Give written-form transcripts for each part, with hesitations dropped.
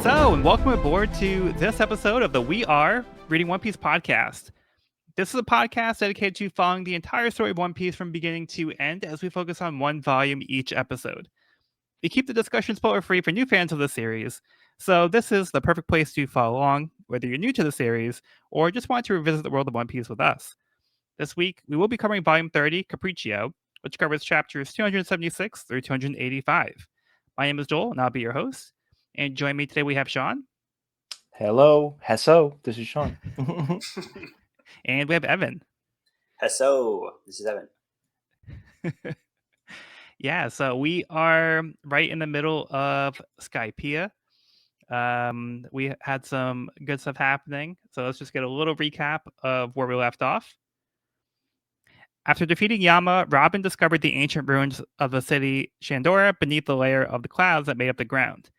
Hello, and welcome aboard to this episode of the We Are Reading One Piece podcast. This is a podcast dedicated to following the entire story of One Piece from beginning to end as we focus on one volume each episode. We keep the discussion spoiler-free for new fans of the series, so this is the perfect place to follow along, whether you're new to the series or just want to revisit the world of One Piece with us. This week, we will be covering Volume 30, Capriccio, which covers chapters 276 through 285. My name is Joel, and I'll be your host. And join me today, we have Sean. Hello, Hesso. This is Sean. And we have Evan. Hesso. This is Evan. Yeah, so we are right in the middle of Skypiea. We had some good stuff happening, so let's just get a little recap of where we left off. After defeating Yama, Robin discovered the ancient ruins of the city Shandora beneath the layer of the clouds that made up the ground.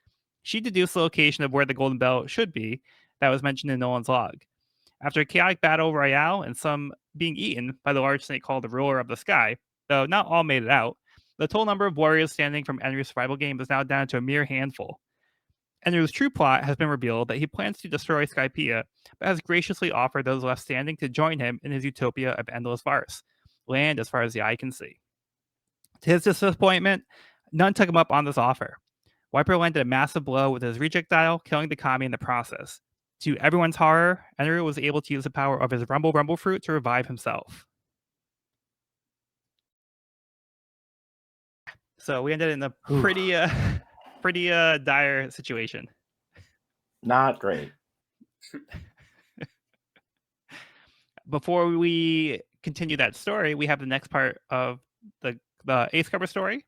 She deduced the location of where the Golden Bell should be that was mentioned in Nolan's log. After a chaotic battle royale and some being eaten by the large snake called the Ruler of the Sky, though not all made it out, the total number of warriors standing from Eneru's survival game is now down to a mere handful. Eneru's true plot has been revealed that he plans to destroy Skypiea, but has graciously offered those left standing to join him in his utopia of endless farce, land as far as the eye can see. To his disappointment, none took him up on this offer. Wiper landed a massive blow with his rejectile, killing the kami in the process. To everyone's horror, Eneru was able to use the power of his Rumble fruit to revive himself. So we ended in a pretty dire situation. Not great. Before we continue that story, we have the next part of the Ace cover story.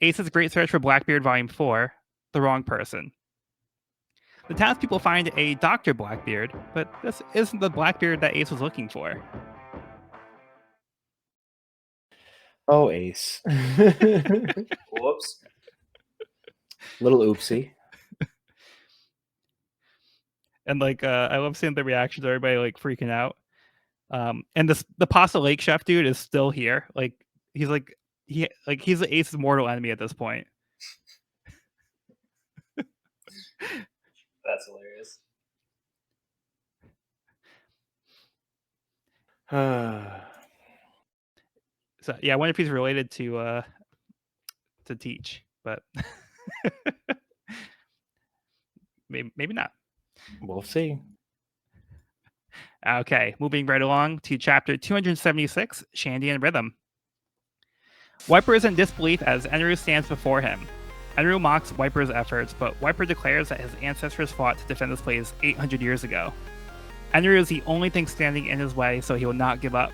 Ace's Great Search for Blackbeard Volume 4, The Wrong Person. The townspeople find a Dr. Blackbeard, but this isn't the Blackbeard that Ace was looking for. Oh, Ace. Whoops. Little oopsie. And I love seeing the reactions of everybody freaking out. And the Pasta Lake chef dude is still here. He's Ace's mortal enemy at this point. That's hilarious. So yeah, I wonder if he's related to Teach, but maybe not. We'll see. Okay, moving right along to chapter 276, Shandian Rhythm. Wiper is in disbelief as Eneru stands before him. Eneru mocks Wiper's efforts, but Wiper declares that his ancestors fought to defend this place 800 years ago. Eneru is the only thing standing in his way, so he will not give up.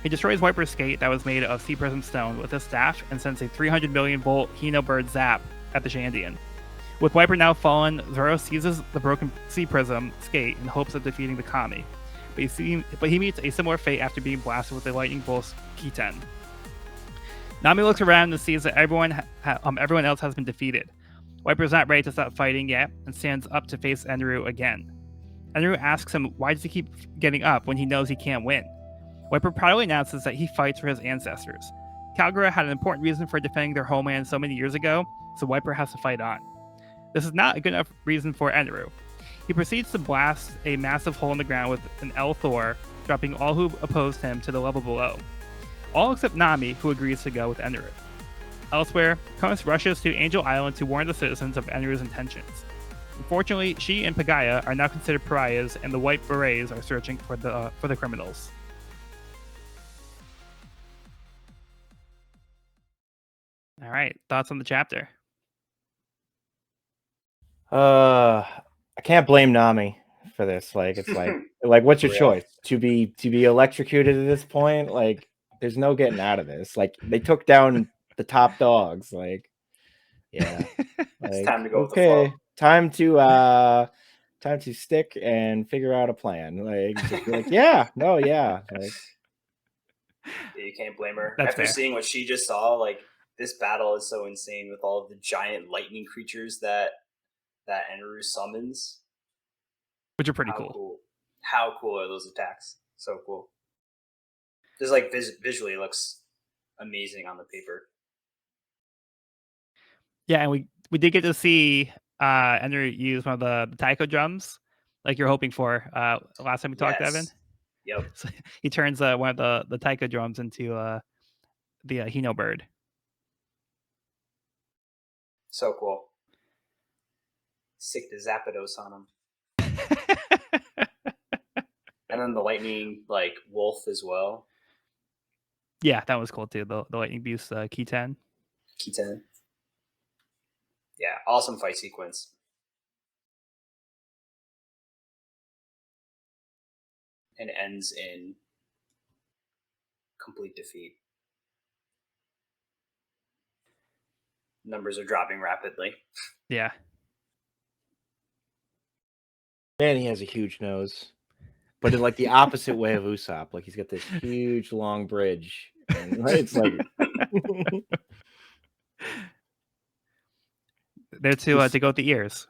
He destroys Wiper's skate that was made of sea prism stone with his staff and sends a 300 million volt Hino bird zap at the Shandian. With Wiper now fallen, Zoro seizes the broken sea prism skate in hopes of defeating the kami, but he meets a similar fate after being blasted with a lightning bolt's Kiten. Nami looks around and sees that everyone else has been defeated. Wiper is not ready to stop fighting yet and stands up to face Eneru again. Eneru asks him why does he keep getting up when he knows he can't win. Wiper proudly announces that he fights for his ancestors. Kalgara had an important reason for defending their homeland so many years ago, so Wiper has to fight on. This is not a good enough reason for Eneru. He proceeds to blast a massive hole in the ground with an L Thor, dropping all who opposed him to the level below. All except Nami, who agrees to go with Eneru. Elsewhere, Conis rushes to Angel Island to warn the citizens of Eneru's intentions. Unfortunately, she and Pagaya are now considered pariahs, and the White Berets are searching for the criminals. All right, thoughts on the chapter? I can't blame Nami for this. It's like what's your choice? To be electrocuted at this point? There's no getting out of this. They took down the top dogs. Yeah. It's time to go okay, with the flow. Time to stick and figure out a plan. Just be yeah. You can't blame her. That's After fair. seeing what she just saw, this battle is so insane with all of the giant lightning creatures that Eneru summons. Which are pretty cool. How cool are those attacks? So cool. Just visually, it looks amazing on the paper. Yeah, and we did get to see Eneru use one of the taiko drums, like you're hoping for. Last time we talked, Evan. Yep. So he turns one of the taiko drums into the Hino bird. So cool. Sick to Zapdos on him. And then the lightning like wolf as well. Yeah, that was cool too. The lightning beast Key-10. Key-10. Yeah, awesome fight sequence. And ends in complete defeat. Numbers are dropping rapidly. Yeah. And he has a huge nose. But in like the opposite way of Usopp. Like he's got this huge long bridge. And it's like They're to go with the ears.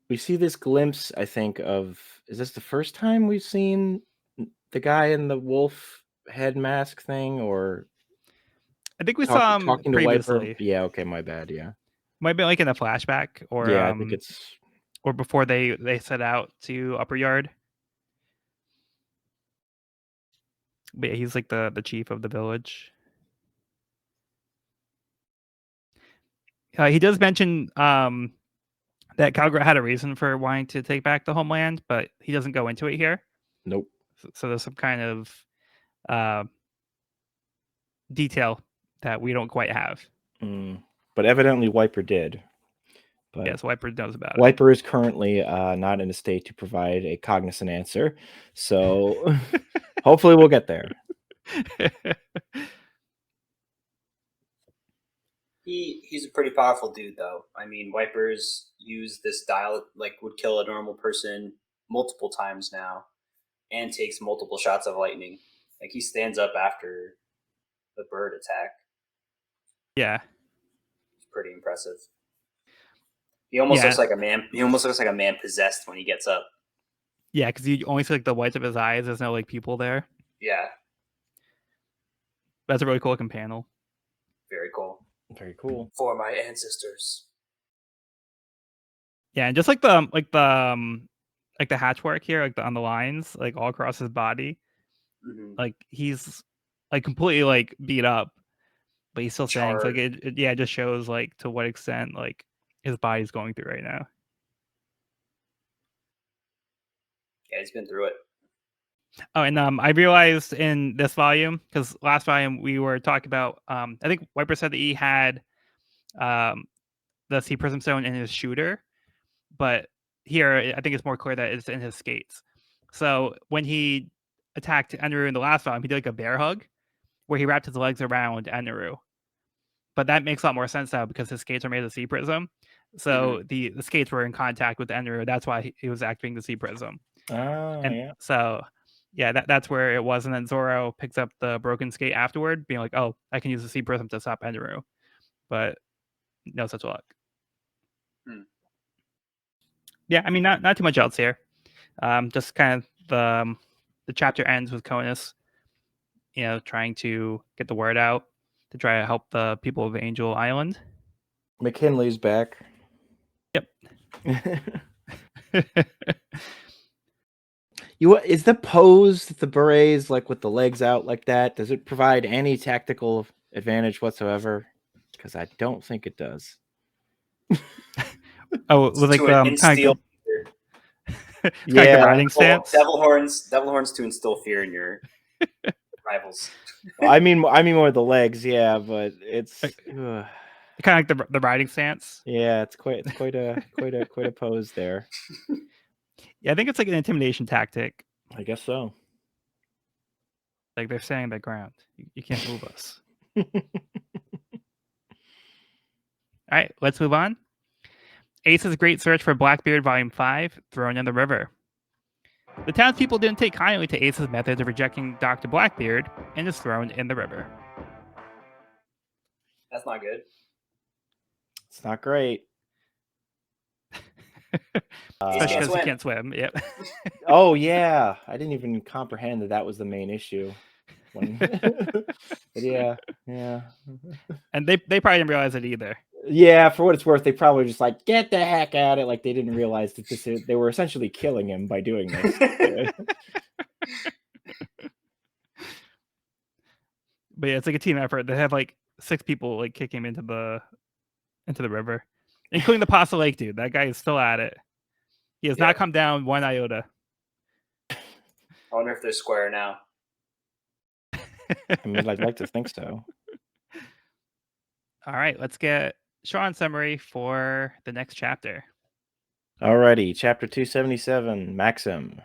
We see this glimpse, I think, of is this the first time we've seen the guy in the wolf head mask thing, or I think we saw him talking previously. To Wiper? Yeah, okay, my bad. Yeah, might be like in a flashback, or yeah, I think it's or before they set out to Upper Yard. But yeah, he's like the chief of the village. He does mention that Calgary had a reason for wanting to take back the homeland, but he doesn't go into it here. Nope. So there's some kind of detail that we don't quite have. But evidently Wiper did. But yes, Wiper knows about it. Wiper is currently not in a state to provide a cognizant answer, so hopefully we'll get there. He's a pretty powerful dude, though. I mean, Wipers use this dial like would kill a normal person multiple times now, and takes multiple shots of lightning. Like he stands up after the bird attack. Yeah, it's pretty impressive. He almost looks like a man. He almost looks like a man possessed when he gets up. Yeah, because you only see like the whites of his eyes. There's no like people there. Yeah, that's a really cool looking panel. Very cool. Very cool. For my ancestors. Yeah, and just like the hatchwork here, like on the lines, like all across his body, like he's like completely like beat up, but he's still saying like it just shows like to what extent like his body's going through right now. Yeah, he's been through it. Oh, and I realized in this volume, because last volume we were talking about, I think Wiper said that he had the Sea Prism Stone in his shooter, but here I think it's more clear that it's in his skates. So when he attacked Eneru in the last volume, he did like a bear hug, where he wrapped his legs around Eneru. But that makes a lot more sense now because his skates are made of Sea Prism. So the skates were in contact with Eneru. That's why he was activating the Sea Prism. Yeah. So yeah, that's where it was. And then Zoro picks up the broken skate afterward, being like, oh, I can use the Sea Prism to stop Eneru. But no such luck. Yeah, I mean, not too much else here. Just kind of the chapter ends with Conis, trying to get the word out to try to help the people of Angel Island. McKinley's back. Yep. Is the pose the berets like with the legs out like that? Does it provide any tactical advantage whatsoever? Because I don't think it does. Oh, with like instill like the riding stance. Devil horns to instill fear in your rivals. I mean more the legs, yeah, but it's kind of like the riding stance. Yeah, it's quite a pose there. Yeah, I think it's like an intimidation tactic. I guess so. Like they're standing their ground. You can't move us. All right, let's move on. Ace's Great Search for Blackbeard, Volume 5, Thrown in the River. The townspeople didn't take kindly to Ace's methods of rejecting Dr. Blackbeard and is thrown in the river. That's not good. It's not great. Especially because he can't swim. Yep. Oh, yeah. I didn't even comprehend that was the main issue. But yeah. And they probably didn't realize it either. Yeah, for what it's worth, they probably just like get the heck out of it. Like they didn't realize that they were essentially killing him by doing this. But yeah, it's like a team effort. They have like 6 people like kick him into the river, including the Pasta Lake dude. That guy is still at it. He has not come down one iota. I wonder if they're square now. I mean, I'd like to think so. All right, let's get Sean's summary for the next chapter. Alrighty, chapter 277, Maxim.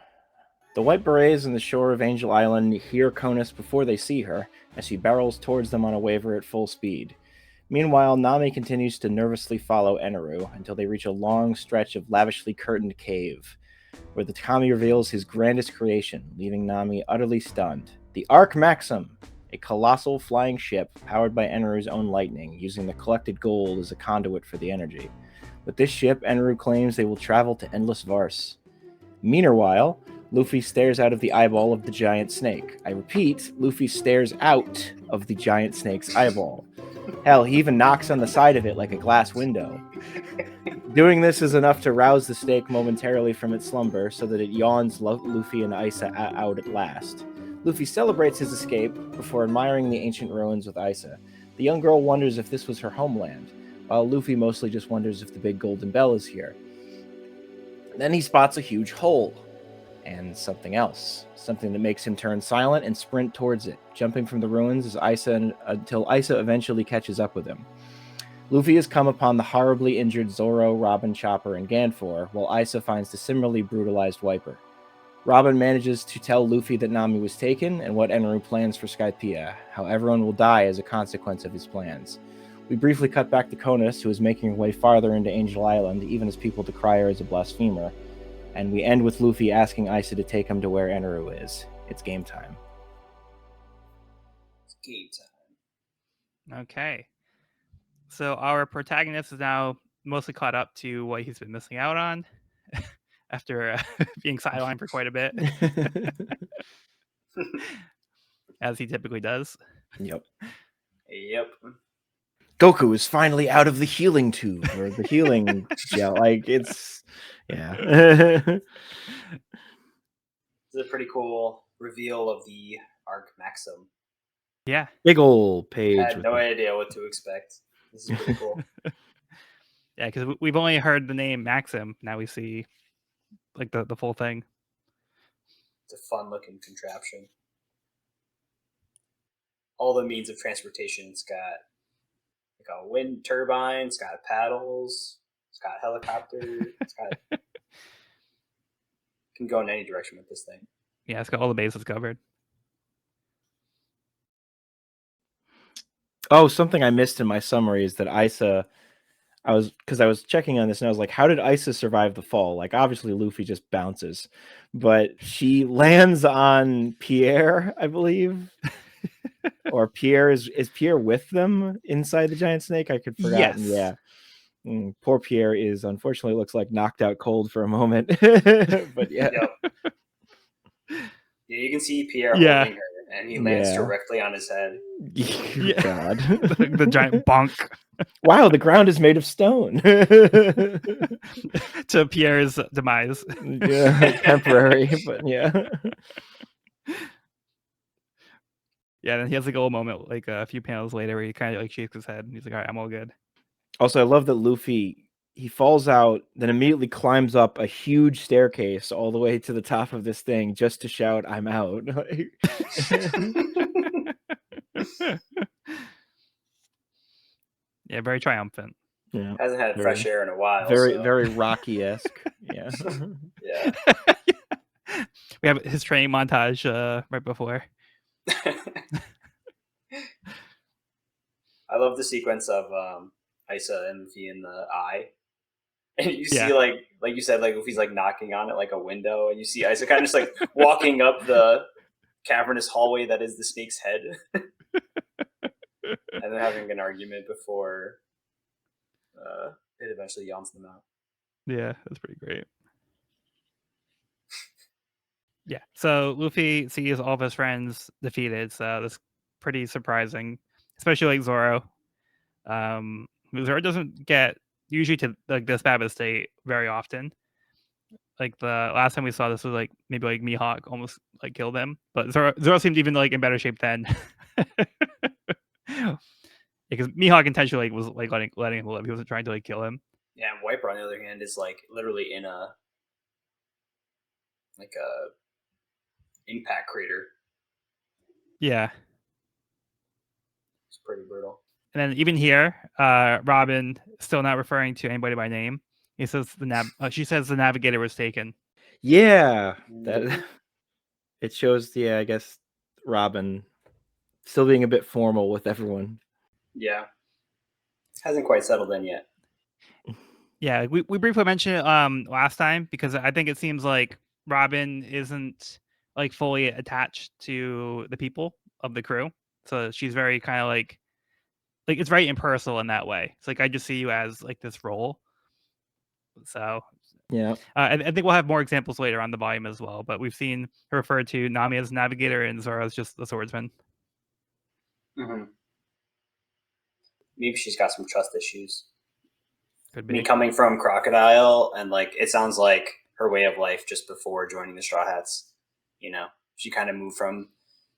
The White Berets on the shore of Angel Island hear Conis before they see her, as she barrels towards them on a waver at full speed. Meanwhile, Nami continues to nervously follow Eneru until they reach a long stretch of lavishly curtained cave, where the Kami reveals his grandest creation, leaving Nami utterly stunned. The Ark Maxim, a colossal flying ship powered by Eneru's own lightning, using the collected gold as a conduit for the energy. With this ship, Eneru claims they will travel to Endless Vars. Meanwhile, Luffy stares out of the eyeball of the giant snake. I repeat, Luffy stares out of the giant snake's eyeball. Hell, he even knocks on the side of it like a glass window. Doing this is enough to rouse the snake momentarily from its slumber so that it yawns Luffy and Isa out at last. Luffy celebrates his escape before admiring the ancient ruins with Isa. The young girl wonders if this was her homeland, while Luffy mostly just wonders if the big golden bell is here. Then he spots a huge hole. And something else. Something that makes him turn silent and sprint towards it, jumping from the ruins until Isa eventually catches up with him. Luffy has come upon the horribly injured Zoro, Robin, Chopper, and Ganfor, while Isa finds the similarly brutalized Viper. Robin manages to tell Luffy that Nami was taken and what Eneru plans for Skypiea, how everyone will die as a consequence of his plans. We briefly cut back to Conis, who is making her way farther into Angel Island, even as people decry her as a blasphemer. And we end with Luffy asking Isa to take him to where Eneru is. It's game time. It's game time. Okay. So our protagonist is now mostly caught up to what he's been missing out on after being sidelined for quite a bit, as he typically does. Yep. Goku is finally out of the healing tube, or the healing gel. Like, it's... Yeah. It's a pretty cool reveal of the Arc Maxim. Yeah. Big old page. I had no idea what to expect. This is pretty cool. Yeah, because we've only heard the name Maxim. Now we see like the full thing. It's a fun looking contraption. All the means of transportation. It's got like a wind turbine. It's got paddles. It's got helicopter. It's got can go in any direction with this thing. Yeah, it's got all the bases covered. Oh, something I missed in my summary is that Isa, I was checking on this and I was like, how did Isa survive the fall? Like, obviously Luffy just bounces, but she lands on Pierre, I believe. Or Pierre is Pierre with them inside the giant snake? I could forget. Yes. Yeah. Poor Pierre is unfortunately looks like knocked out cold for a moment. But yeah. Yep. Yeah, you can see Pierre holding her, and he lands directly on his head. God. The giant bonk. Wow, the ground is made of stone. To Pierre's demise. Yeah, temporary, but yeah. Yeah, then he has like a little moment, like a few panels later, where he kind of like shakes his head. And he's like, "All right, I'm all good." Also, I love that Luffy, he falls out, then immediately climbs up a huge staircase all the way to the top of this thing just to shout, "I'm out." Yeah, very triumphant. Yeah, hasn't had fresh air in a while. Very Rocky-esque. Yeah. Yeah. We have his training montage right before. I love the sequence of Isa and Luffy in the eye. And you see like you said, like Luffy's like knocking on it like a window, and you see Isa kind of just like walking up the cavernous hallway that is the snake's head. And then having an argument before it eventually yawns them out. Yeah, that's pretty great. Yeah, so Luffy sees all of his friends defeated, so that's pretty surprising, especially like Zoro. Zoro doesn't get usually to like this bad of a state very often. Like the last time we saw this was like maybe like Mihawk almost like killed him, but Zoro seemed even like in better shape then. Because Mihawk intentionally was like letting him live. He wasn't trying to like kill him. Yeah, and Wiper on the other hand is like literally in a impact crater. Yeah. It's pretty brutal. And then even here, Robin still not referring to anybody by name. He says she says the navigator was taken. Yeah, that it shows. Yeah, I guess Robin still being a bit formal with everyone. Yeah, hasn't quite settled in yet. Yeah, we briefly mentioned it last time because I think it seems like Robin isn't like fully attached to the people of the crew, so she's very kind of like it's very impersonal in that way. It's like I just see you as like this role. So yeah, I think we'll have more examples later on the volume as well. But we've seen her refer to Nami as navigator and Zoro as just the swordsman. Mm-hmm. Maybe she's got some trust issues. Could I be. mean, coming from Crocodile, and like it sounds like her way of life just before joining the Straw Hats. You know, she kind of moved from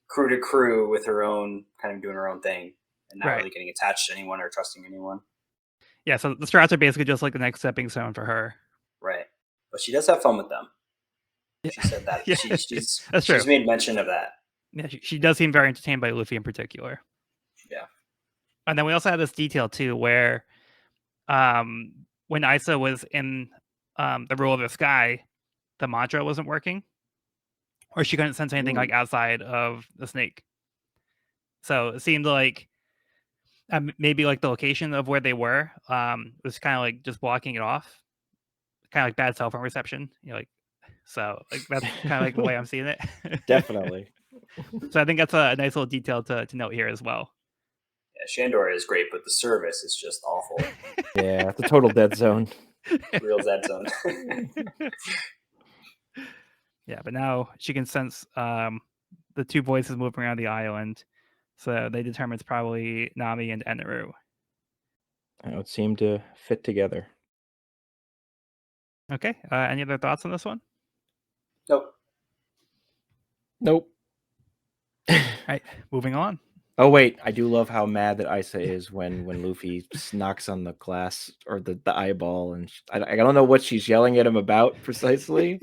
crew to crew with her own kind of doing her own thing, and not really getting attached to anyone or trusting anyone. Yeah, so the Strats are basically just like the next stepping stone for her. Right, but she does have fun with them. She said that. Yeah. She's made mention of that. Yeah, she does seem very entertained by Luffy in particular. Yeah. And then we also have this detail too where when Isa was in the rule of the sky, the mantra wasn't working. Or she couldn't sense anything like outside of the snake. So it seemed like maybe like the location of where they were was kind of like just blocking it off. Kind of like bad cell phone reception. You know, like so like that's kind of like the way I'm seeing it. definitely. So I think that's a nice little detail to note here as well. Yeah, Shandor is great, but the service is just awful. Yeah, it's a total dead zone. Real dead zone. Yeah, but now she can sense the two voices moving around the island. So they determine it's probably Nami and Eneru. It would seem to fit together. Okay. Any other thoughts on this one? Nope. All right, moving on. Oh wait, I do love how mad that Isa is when Luffy knocks on the glass or the eyeball, and I don't know what she's yelling at him about precisely.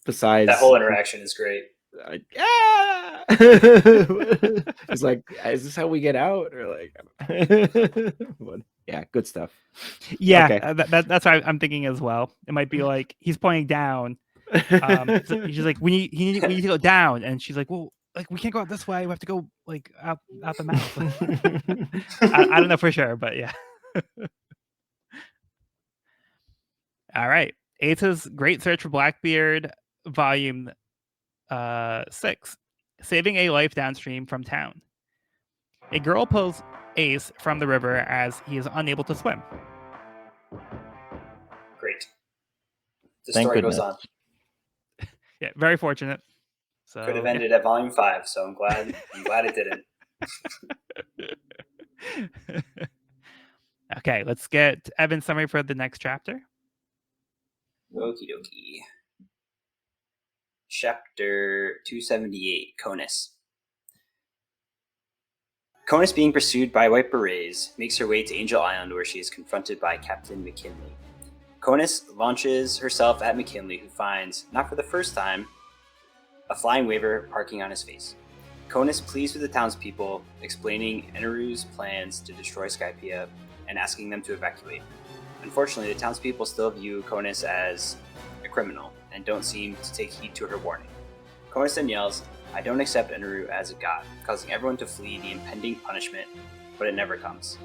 Besides, that whole interaction is great. It's like, is this how we get out? Or like, but yeah, good stuff. Yeah, okay. That's what I'm thinking as well. It might be like he's pointing down. So she's like, we need to go down, and she's like, well, like we can't go out this way. We have to go like out the mouth. I don't know for sure, but yeah. All right, Ata's Great Search for Blackbeard, Volume 6, saving a life downstream from town. A girl pulls Ace from the river as he is unable to swim. Great. The Thank story goodness. goes on. Yeah, very fortunate. So could have ended at volume 5, so I'm glad it didn't. Okay, let's get Evan's summary for the next chapter. Okie dokie. Chapter 278, Conis. Conis, being pursued by white berets, makes her way to Angel Island where she is confronted by Captain McKinley. Conis launches herself at McKinley, who finds, not for the first time, a flying waiver parking on his face. Conis pleads with the townspeople, explaining Eneru's plans to destroy Skypiea and asking them to evacuate. Unfortunately, the townspeople still view Conis as a criminal and don't seem to take heed to her warning. Conis then yells, "I don't accept Eneru as a god," causing everyone to flee the impending punishment, but it never comes.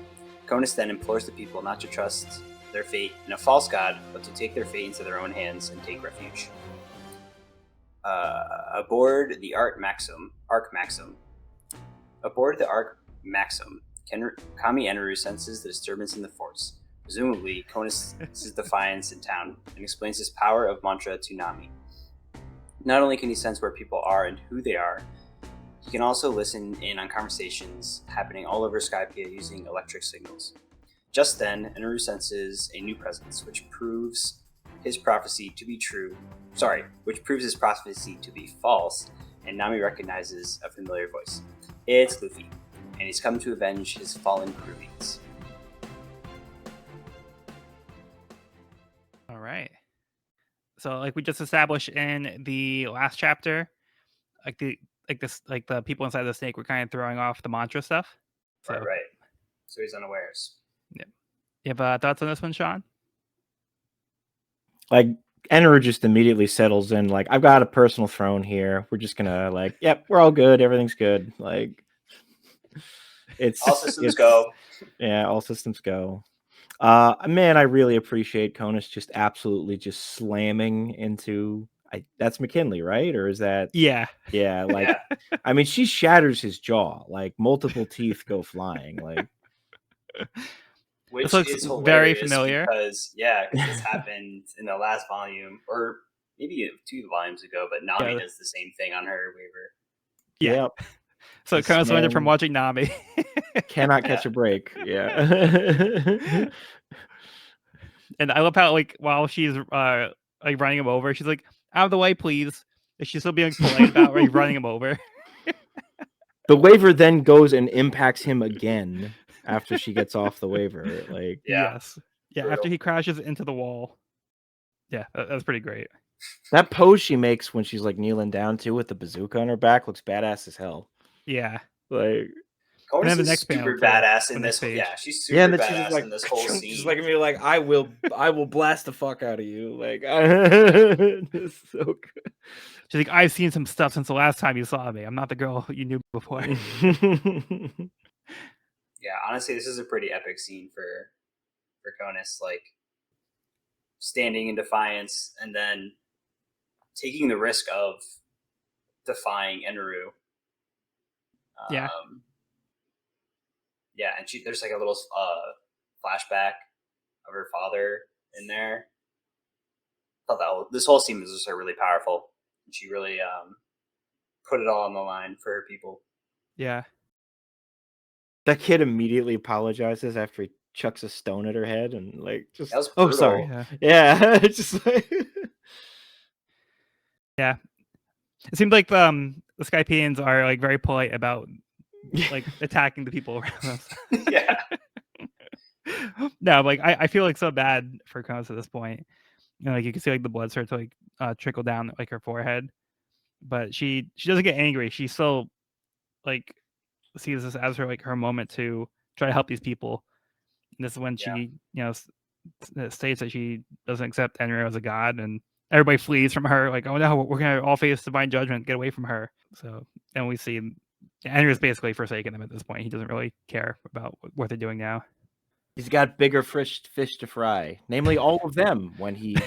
Conis then implores the people not to trust their fate in a false god, but to take their fate into their own hands and take refuge. Aboard the Ark Maxim, Kami Eneru senses the disturbance in the force. Presumably, Conis senses defiance in town and explains his power of mantra to Nami. Not only can he sense where people are and who they are, He can also listen in on conversations happening all over Skypiea using electric signals. Just then, Eneru senses a new presence, which proves his prophecy to be true. Which proves his prophecy to be false, and Nami recognizes a familiar voice. It's Luffy, and he's come to avenge his fallen crewmates. All right. So, like we just established in the last chapter, like the people inside the snake were kind of throwing off the mantra stuff. So, Right. So he's unawares. Yeah. You have thoughts on this one, Sean? Like Eneru just immediately settles in. Like, I've got a personal throne here. We're just gonna like, yep, we're all good. Everything's good. Like, it's all systems go. Yeah, all systems go. Man, I really appreciate Conis just absolutely just slamming into. That's McKinley, right? Or is that? Yeah. Yeah, like, I mean, she shatters his jaw. Like, multiple teeth go flying. Like, which looks is hilarious very familiar. because this happened in the last volume, or maybe 2 volumes ago. But Nami does the same thing on her waiver. Yeah. Yep. So Conis learned it from watching Nami. Cannot catch a break. Yeah. And I love how, like, while she's like running him over, she's like, "Out of the way, please." And she's still being polite about like running him over. The waiver then goes and impacts him again after she gets off the waiver. Like, yes, yeah. Brutal. After he crashes into the wall. Yeah, that's pretty great. That pose she makes when she's like kneeling down too with the bazooka on her back looks badass as hell. Yeah, like. Conis is super badass in this. Yeah, she's super badass in this whole scene. She's like me, like I will blast the fuck out of you. Like, it's so good. She's like, I've seen some stuff since the last time you saw me. I'm not the girl you knew before. Yeah, honestly, this is a pretty epic scene for Conis. Like, standing in defiance and then taking the risk of defying Eneru. Yeah. Yeah, and there's like a little flashback of her father in there. I thought this whole scene was just really powerful. And she really put it all on the line for her people. Yeah. That kid immediately apologizes after he chucks a stone at her head and like just. That was brutal. Oh, sorry. Yeah. It's just like. Yeah. It seemed like the Skypieans are like very polite about like attacking the people around us. Yeah. No, like I feel like so bad for Conis at this point. You know, like you can see like the blood start to like trickle down like her forehead, but she doesn't get angry. She still like sees this as her moment to try to help these people. And this is when she states that she doesn't accept Eneru as a god, and everybody flees from her. Like, oh no, we're gonna all face divine judgment. Get away from her. So then we see Eneru is basically forsaken them at this point. He doesn't really care about what they're doing now. He's got bigger fish to fry, namely all of them when he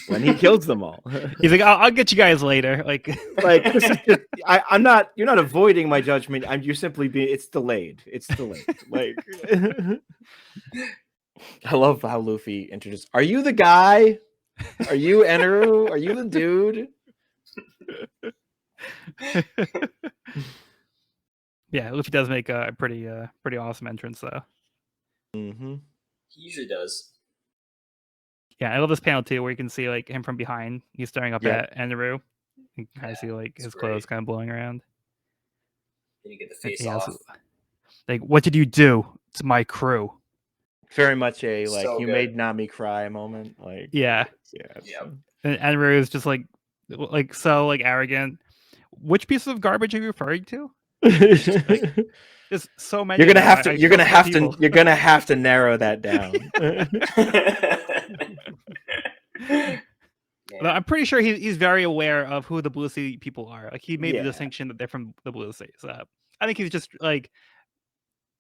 when he kills them all. He's like, I'll get you guys later. Like this is just, I'm not. You're not avoiding my judgment. You're simply being. It's delayed. It's delayed. Like, I love how Luffy introduced. Are you the guy? Are you Eneru? Are you the dude? Yeah, Luffy does make a pretty awesome entrance though. Mm-hmm. He usually does. Yeah, I love this panel too, where you can see like him from behind. He's staring up at Eneru. You can kind of see like his clothes kind of blowing around. Then you get the face off. Like, what did you do to my crew? Very much a like so you good. Made Nami cry moment. Like, yeah. And Eneru is just like so like arrogant. Which piece of garbage are you referring to? Just so many. You're gonna have to. You're gonna have to narrow that down. I'm pretty sure he's very aware of who the Blue Sea people are. Like he made the distinction that they're from the Blue Sea. So I think he's just like,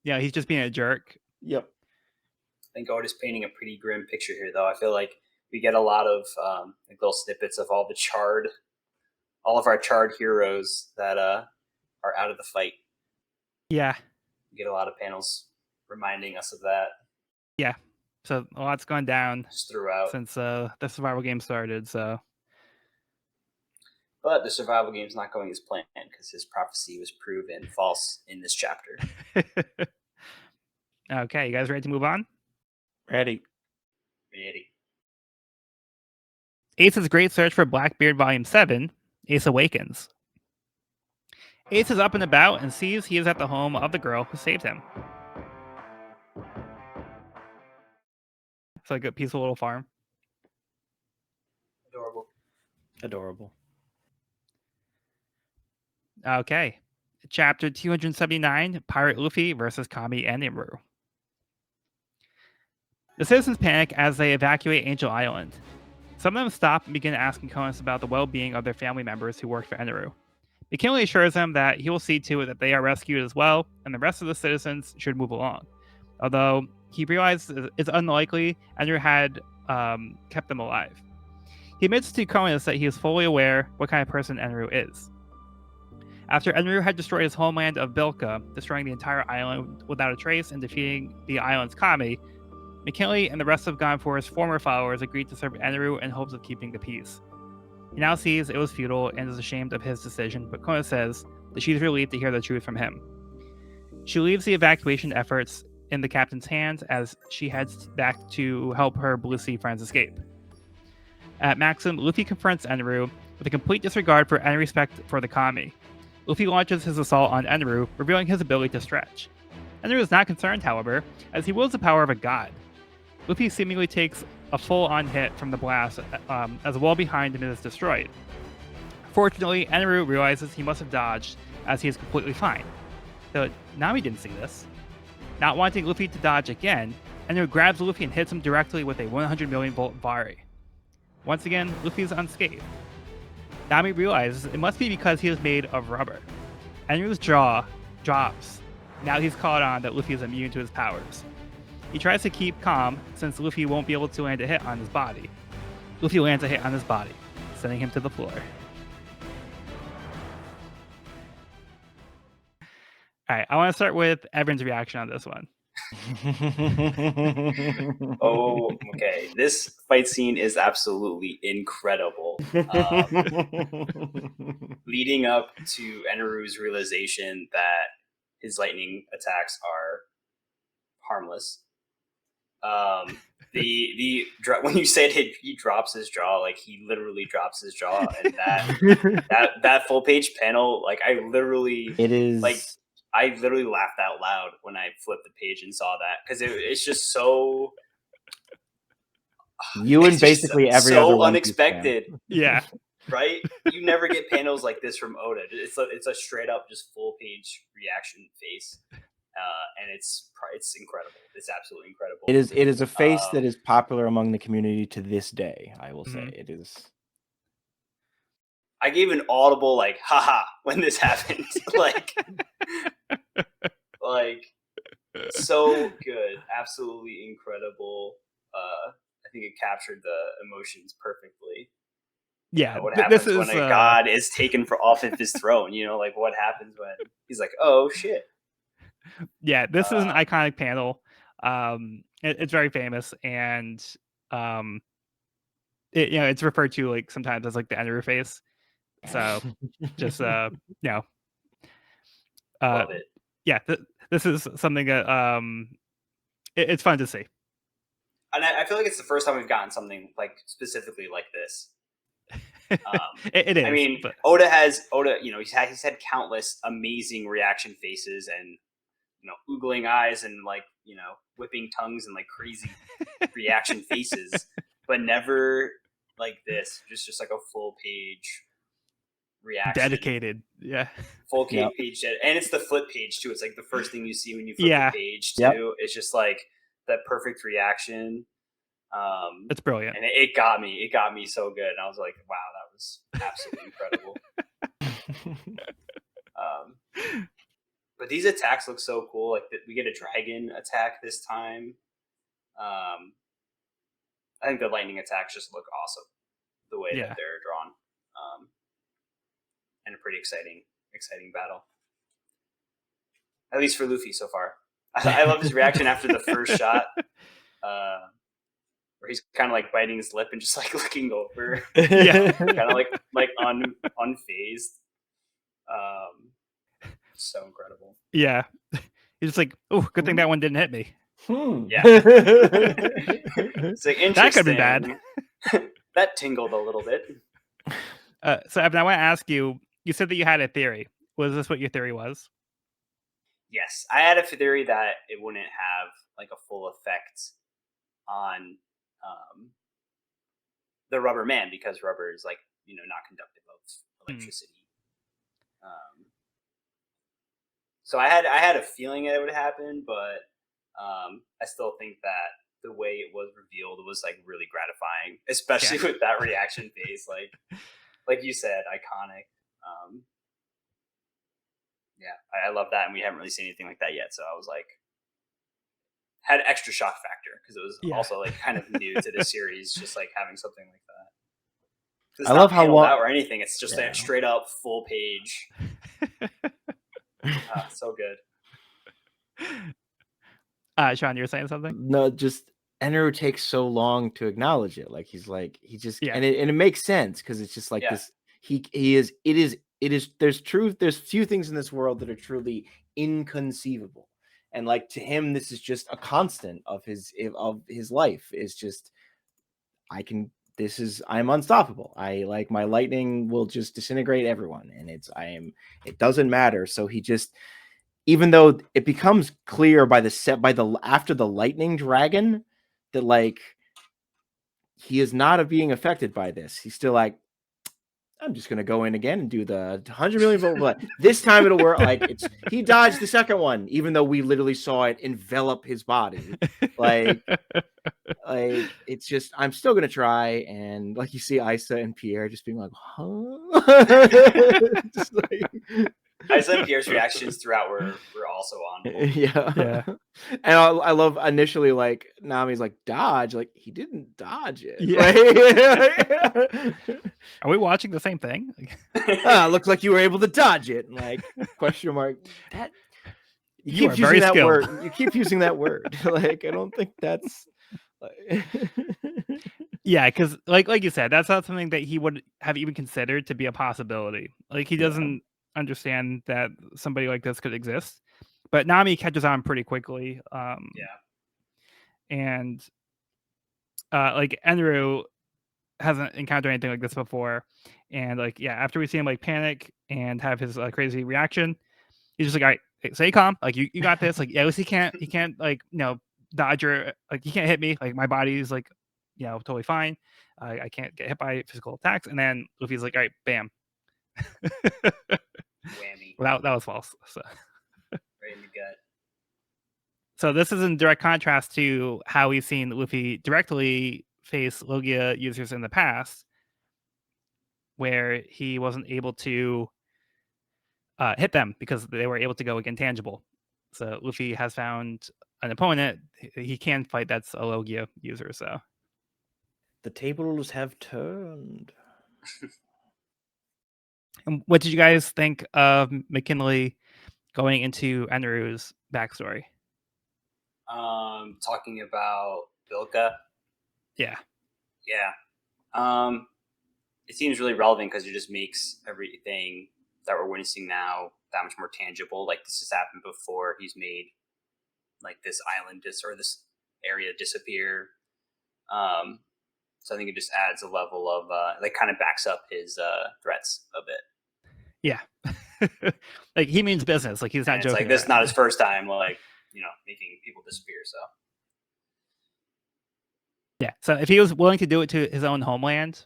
he's just being a jerk. Yep. I think God is painting a pretty grim picture here, though. I feel like we get a lot of like little snippets of all of our charred heroes that are out of the fight. Yeah. We get a lot of panels reminding us of that. Yeah. So a lot's gone down just throughout since the survival game started. So But the survival game's not going as planned because his prophecy was proven false in this chapter. Okay, you guys ready to move on? Ready. Ready. Ace's Great Search for Blackbeard Volume 7, Ace Awakens. Ace is up and about and sees he is at the home of the girl who saved him. It's like a peaceful little farm. Adorable. Okay. Chapter 279, Pirate Luffy versus Kami and Eneru. The citizens panic as they evacuate Angel Island. Some of them stop and begin asking Conis about the well-being of their family members who work for Eneru. McKinley assures them that he will see to it that they are rescued as well, and the rest of the citizens should move along. Although he realizes it's unlikely Eneru had kept them alive. He admits to Conis that he is fully aware what kind of person Eneru is. After Eneru had destroyed his homeland of Bilka, destroying the entire island without a trace and defeating the island's Kami, McKinley and the rest of Gonfor's former followers agreed to serve Eneru in hopes of keeping the peace. He now sees it was futile and is ashamed of his decision, but Conis says that she's relieved to hear the truth from him. She leaves the evacuation efforts in the captain's hands as she heads back to help her Blue Sea friends escape. At Maxim, Luffy confronts Eneru with a complete disregard for any respect for the Kami. Luffy launches his assault on Eneru, revealing his ability to stretch. Eneru is not concerned, however, as he wields the power of a god. Luffy seemingly takes a full-on hit from the blast as the wall behind him is destroyed. Fortunately, Eneru realizes he must have dodged as he is completely fine. Though Nami didn't see this. Not wanting Luffy to dodge again, Eneru grabs Luffy and hits him directly with a 100 million volt Bari. Once again, Luffy is unscathed. Nami realizes it must be because he is made of rubber. Eneru's jaw drops. Now he's caught on that Luffy is immune to his powers. He tries to keep calm since Luffy won't be able to land a hit on his body. Luffy lands a hit on his body, sending him to the floor. Alright, I want to start with Evan's reaction on this one. Oh, okay. This fight scene is absolutely incredible. Leading up to Eneru's realization that his lightning attacks are harmless. When you said he drops his jaw, like he literally drops his jaw, and that full page panel, like I literally laughed out loud when I flipped the page and saw that because it's just so. You and basically every other one unexpected. Yeah. Right? You never get panels like this from Oda. It's a straight up just full page reaction face. And it's incredible. It's absolutely incredible. It is a face that is popular among the community to this day. I will say it is. I gave an audible like haha when this happened. like so good, absolutely incredible. I think it captured the emotions perfectly. Yeah, what happens when a god is taken off of his throne? You know, like what happens when he's like, "Oh shit." Yeah, this is an iconic panel. It's very famous, and it's referred to like sometimes as like the Eneru face. So just love it. Yeah, this is something that it's fun to see. And I feel like it's the first time we've gotten something like specifically like this. It is. I mean, Oda, he's had countless amazing reaction faces and oogling eyes and like whipping tongues and like crazy reaction faces, but never like this. Just like a full page reaction, dedicated. Yeah, full page, and it's the flip page too. It's like the first thing you see when you flip the page too. Yep. It's just like that perfect reaction. It's brilliant, and it got me. It got me so good. And I was like, wow, that was absolutely incredible. But these attacks look so cool. Like we get a dragon attack this time. I think the lightning attacks just look awesome. The way that they're drawn, and a pretty exciting battle. At least for Luffy so far. I love his reaction after the first shot. where he's kind of like biting his lip and just like looking over, Yeah. kind of like unfazed. So incredible. Yeah. He's just like, oh, good thing that one didn't hit me. Yeah. It's like interesting. That could have been bad. That tingled a little bit. So Evan, I want to ask you. You said that you had a theory. Was this what your theory was? Yes, I had a theory that it wouldn't have like a full effect on the rubber man because rubber is like not conductive of electricity. So I had a feeling that it would happen, but I still think that the way it was revealed was like really gratifying, especially with that reaction face, like you said, iconic. Yeah, I love that, and we haven't really seen anything like that yet. So I was like, had extra shock factor because it was also like kind of new to the series, just like having something like that. It's I not love how paneled out or anything. It's just a straight up full page. So good. Sean, you were saying something? No, just Eneru takes so long to acknowledge it. Like he just and it makes sense because it's just like this. There's few things in this world that are truly inconceivable. And like to him, this is just a constant of his life. Is just I'm unstoppable. My lightning will just disintegrate everyone, and it doesn't matter. So he just, even though it becomes clear after the lightning dragon that like he is not being affected by this. He's still like, I'm just gonna go in again and do the 100 million volt blood. This time it'll work. Like he dodged the second one, even though we literally saw it envelop his body. Like it's just, I'm still gonna try. And like you see Isa and Pierre just being like, huh? Just like, Isa and Pierre's reactions throughout were also on. Yeah. And I love initially like Nami's like dodge, like he didn't dodge it. Are we watching the same thing? Looks like you were able to dodge it. Like question mark. That you keep using that word. You keep using that word. Like I don't think that's. Yeah, because like you said, that's not something that he would have even considered to be a possibility. Like he doesn't understand that somebody like this could exist. But Nami catches on pretty quickly. And like Eneru hasn't encountered anything like this before. And like, after we see him like panic and have his crazy reaction, he's just like, all right, stay calm. Like you got this. Like, at least he can't like, dodge or like he can't hit me. Like my body's like, totally fine. I can't get hit by physical attacks. And then Luffy's like, all right, bam. Whammy. Well, that was false. So. Right in the gut. So this is in direct contrast to how we've seen Luffy directly face Logia users in the past, where he wasn't able to hit them because they were able to go intangible. So Luffy has found an opponent he can fight that's a Logia user. So the tables have turned. And what did you guys think of McKinley going into Eneru's backstory? Talking about Bilka. Yeah. It seems really relevant because it just makes everything that we're witnessing now that much more tangible. Like this has happened before. He's made like this island or this area disappear. So I think it just adds a level of like kind of backs up his threats a bit. Yeah. Like he means business. Like he's not joking. It's like this is not his first time like, making people disappear. So yeah. So if he was willing to do it to his own homeland,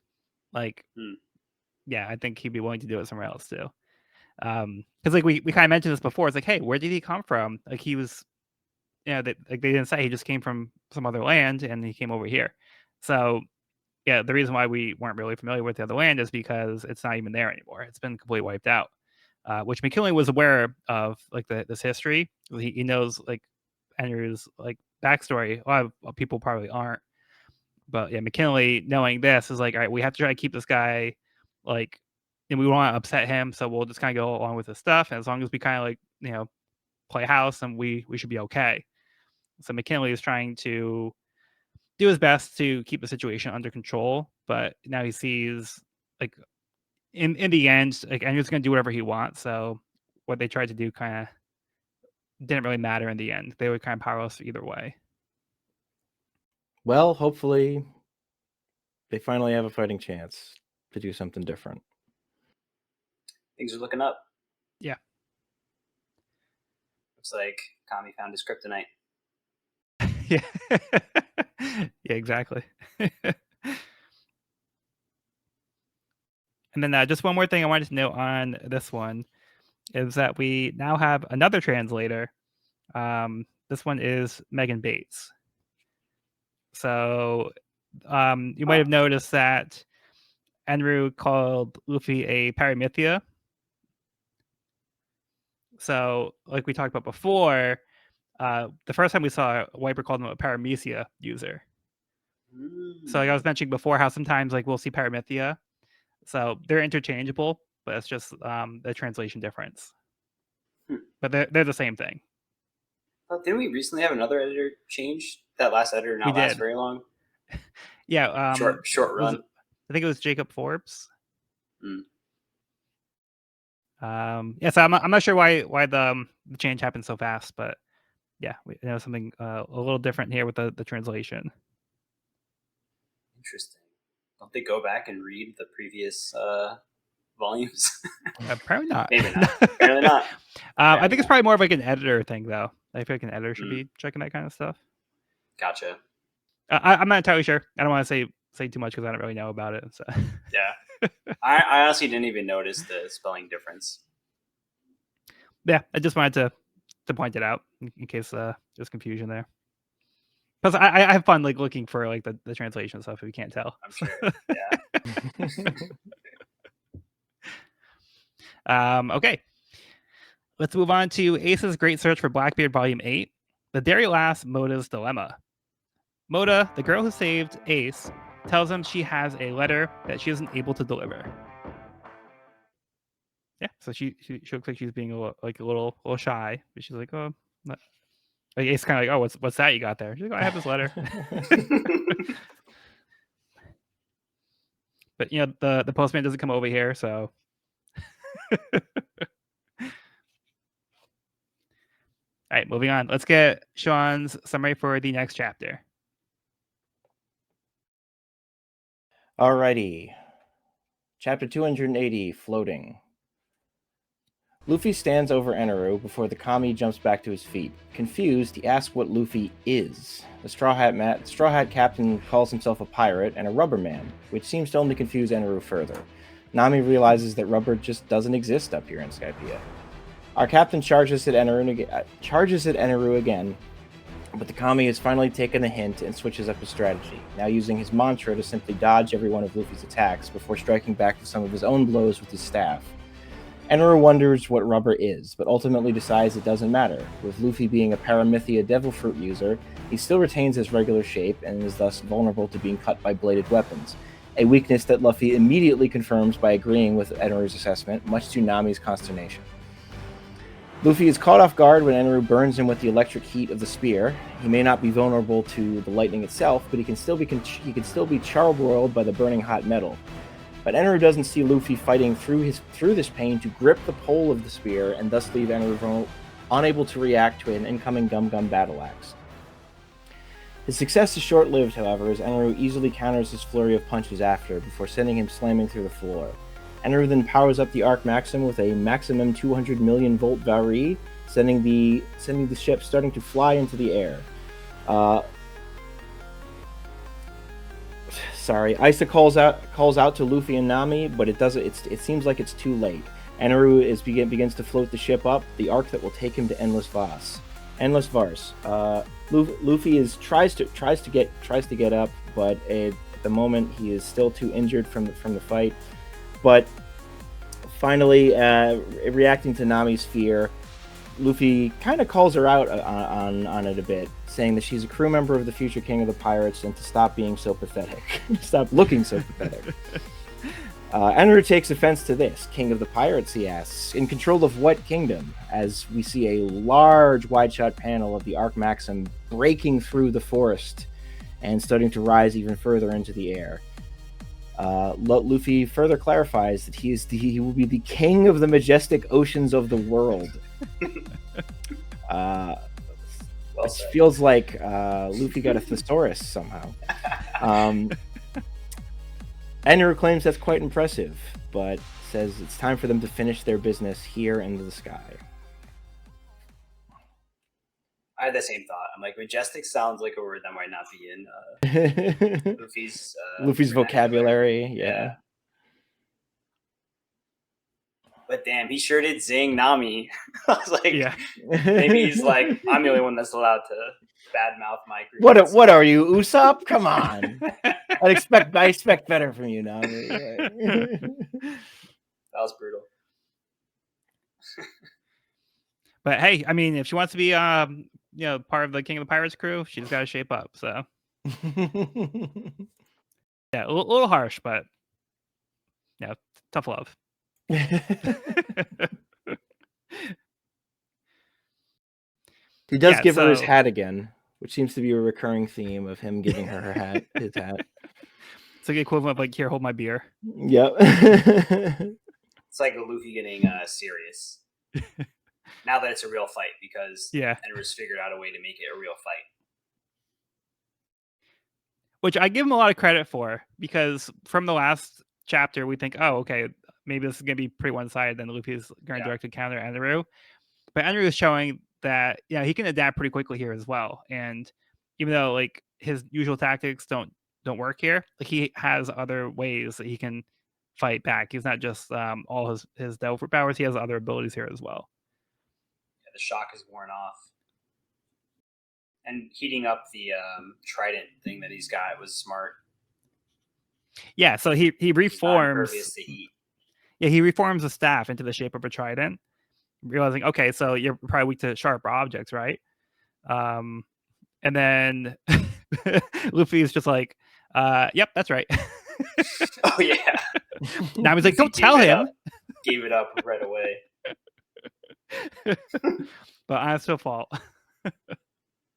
like I think he'd be willing to do it somewhere else too. Because like we kind of mentioned this before. It's like, hey, where did he come from? Like he was, they didn't say he just came from some other land and he came over here. So yeah, the reason why we weren't really familiar with the other land is because it's not even there anymore. It's been completely wiped out. Which McKinley was aware of, like this history. He knows like Eneru's like backstory. A lot of people probably aren't, but yeah, McKinley knowing this is like, all right, we have to try to keep this guy like, and we want to upset him, so we'll just kind of go along with his stuff. And as long as we kind of like play house, and we should be okay. So McKinley is trying to do his best to keep the situation under control, but now he sees like in the end, like Eneru's gonna do whatever he wants. So what they tried to do kind of didn't really matter in the end. They were kind of powerless either way. Well, hopefully they finally have a fighting chance to do something different. Things are looking up. Yeah. Looks like Kami found his kryptonite. Yeah. Yeah, exactly. And then just one more thing I wanted to note on this one is that we now have another translator. This one is Megan Bates. So you might have noticed that Eneru called Luffy a Paramythia. So, like we talked about before, the first time we saw Wiper called him a Paramecia user. So, like I was mentioning before, how sometimes like we'll see Paramythia. So they're interchangeable, but it's just the translation difference. But they're the same thing. Didn't we recently have another editor change? That last editor not last very long. Yeah, short run. I think it was Jacob Forbes. Yeah, so I'm not sure why the change happened so fast, but yeah, we know something a little different here with the translation. Interesting. Don't they go back and read the previous volumes? Probably not. Maybe not. Apparently not. I think it's probably more of like an editor thing, though. I feel like an editor should be checking that kind of stuff. Gotcha. I'm not entirely sure. I don't want to say too much because I don't really know about it. So. Yeah. I honestly didn't even notice the spelling difference. Yeah, I just wanted to point it out in case there's confusion there. Because I have fun like looking for like the translation stuff if you can't tell. I'm sure. Yeah. Okay. Let's move on to Ace's Great Search for Blackbeard Volume 8. The Dairy Lass Moda's Dilemma. Moda, the girl who saved Ace, tells him she has a letter that she isn't able to deliver. Yeah, so she looks like she's being a little shy, but she's like, oh, like Ace kind of like, oh, what's that you got there? She's like, oh, I have this letter. But you know, the postman doesn't come over here, so. All right, moving on. Let's get Sean's summary for the next chapter. Alrighty. Chapter 280, Floating. Luffy stands over Eneru before the Kami jumps back to his feet. Confused, he asks what Luffy is. The Straw Hat captain calls himself a pirate and a rubber man, which seems to only confuse Eneru further. Nami realizes that rubber just doesn't exist up here in Skypiea. Our captain charges at Eneru again, but the Kami has finally taken the hint and switches up his strategy, now using his mantra to simply dodge every one of Luffy's attacks before striking back to some of his own blows with his staff. Eneru wonders what rubber is, but ultimately decides it doesn't matter. With Luffy being a Paramythia Devil Fruit user, he still retains his regular shape and is thus vulnerable to being cut by bladed weapons, a weakness that Luffy immediately confirms by agreeing with Eneru's assessment, much to Nami's consternation. Luffy is caught off guard when Eneru burns him with the electric heat of the spear. He may not be vulnerable to the lightning itself, but he can still be charbroiled by the burning hot metal. But Eneru doesn't see Luffy fighting through this pain to grip the pole of the spear and thus leave Eneru unable to react to an incoming Gum Gum battle axe. His success is short-lived, however, as Eneru easily counters his flurry of punches after, before sending him slamming through the floor. Eneru then powers up the Arc Maxim with a maximum 200 million volt Varie, sending the ship starting to fly into the air. Isa calls out to Luffy and Nami, but it seems like it's too late. Eneru begins to float the ship up the arc that will take him to Endless Vars. Luffy tries to get up, but at the moment he is still too injured from the fight. But finally, reacting to Nami's fear, Luffy kind of calls her out on it a bit, saying that she's a crew member of the future king of the pirates and to stop being so pathetic. Stop looking so pathetic. Eneru takes offense to this. King of the pirates, he asks. In control of what kingdom? As we see a large wide-shot panel of the Arc Maxim breaking through the forest and starting to rise even further into the air. Luffy further clarifies that he will be the king of the majestic oceans of the world. It feels like Luffy got a thesaurus somehow. Eneru claims that's quite impressive, but says it's time for them to finish their business here in the sky. I had the same thought. I'm like, majestic sounds like a word that might not be in Luffy's vocabulary. Yeah. But damn, he sure did zing Nami. I was like, Yeah. Maybe he's like, I'm the only one that's allowed to badmouth my group. What are you, Usopp? Come on. I expect better from you, Nami. That was brutal. But hey, I mean, if she wants to be part of the King of the Pirates crew, she's got to shape up. So yeah, a little harsh, but yeah, tough love. He does give her his hat again, which seems to be a recurring theme of him giving her his hat. It's like the equivalent of like, here, hold my beer. Yep. It's like Luffy getting serious. Now that it's a real fight, because Eneru's figured out a way to make it a real fight. Which I give him a lot of credit for, because from the last chapter, we think, oh, okay, maybe this is going to be pretty one-sided, then Luffy's going to directly counter Eneru. But Eneru is showing that, he can adapt pretty quickly here as well. And even though like his usual tactics don't work here, like he has other ways that he can fight back. He's not just all his devil fruit powers. He has other abilities here as well. Yeah, the shock is worn off. And heating up the trident thing that he's got was smart. Yeah, so he reforms. Impervious to heat. Yeah, he reforms the staff into the shape of a trident, realizing, okay, so you're probably weak to sharper objects, right? And then Luffy's just like, yep, that's right. Oh yeah. Now he's like, don't tell him. Gave it up right away. But honest to a fault.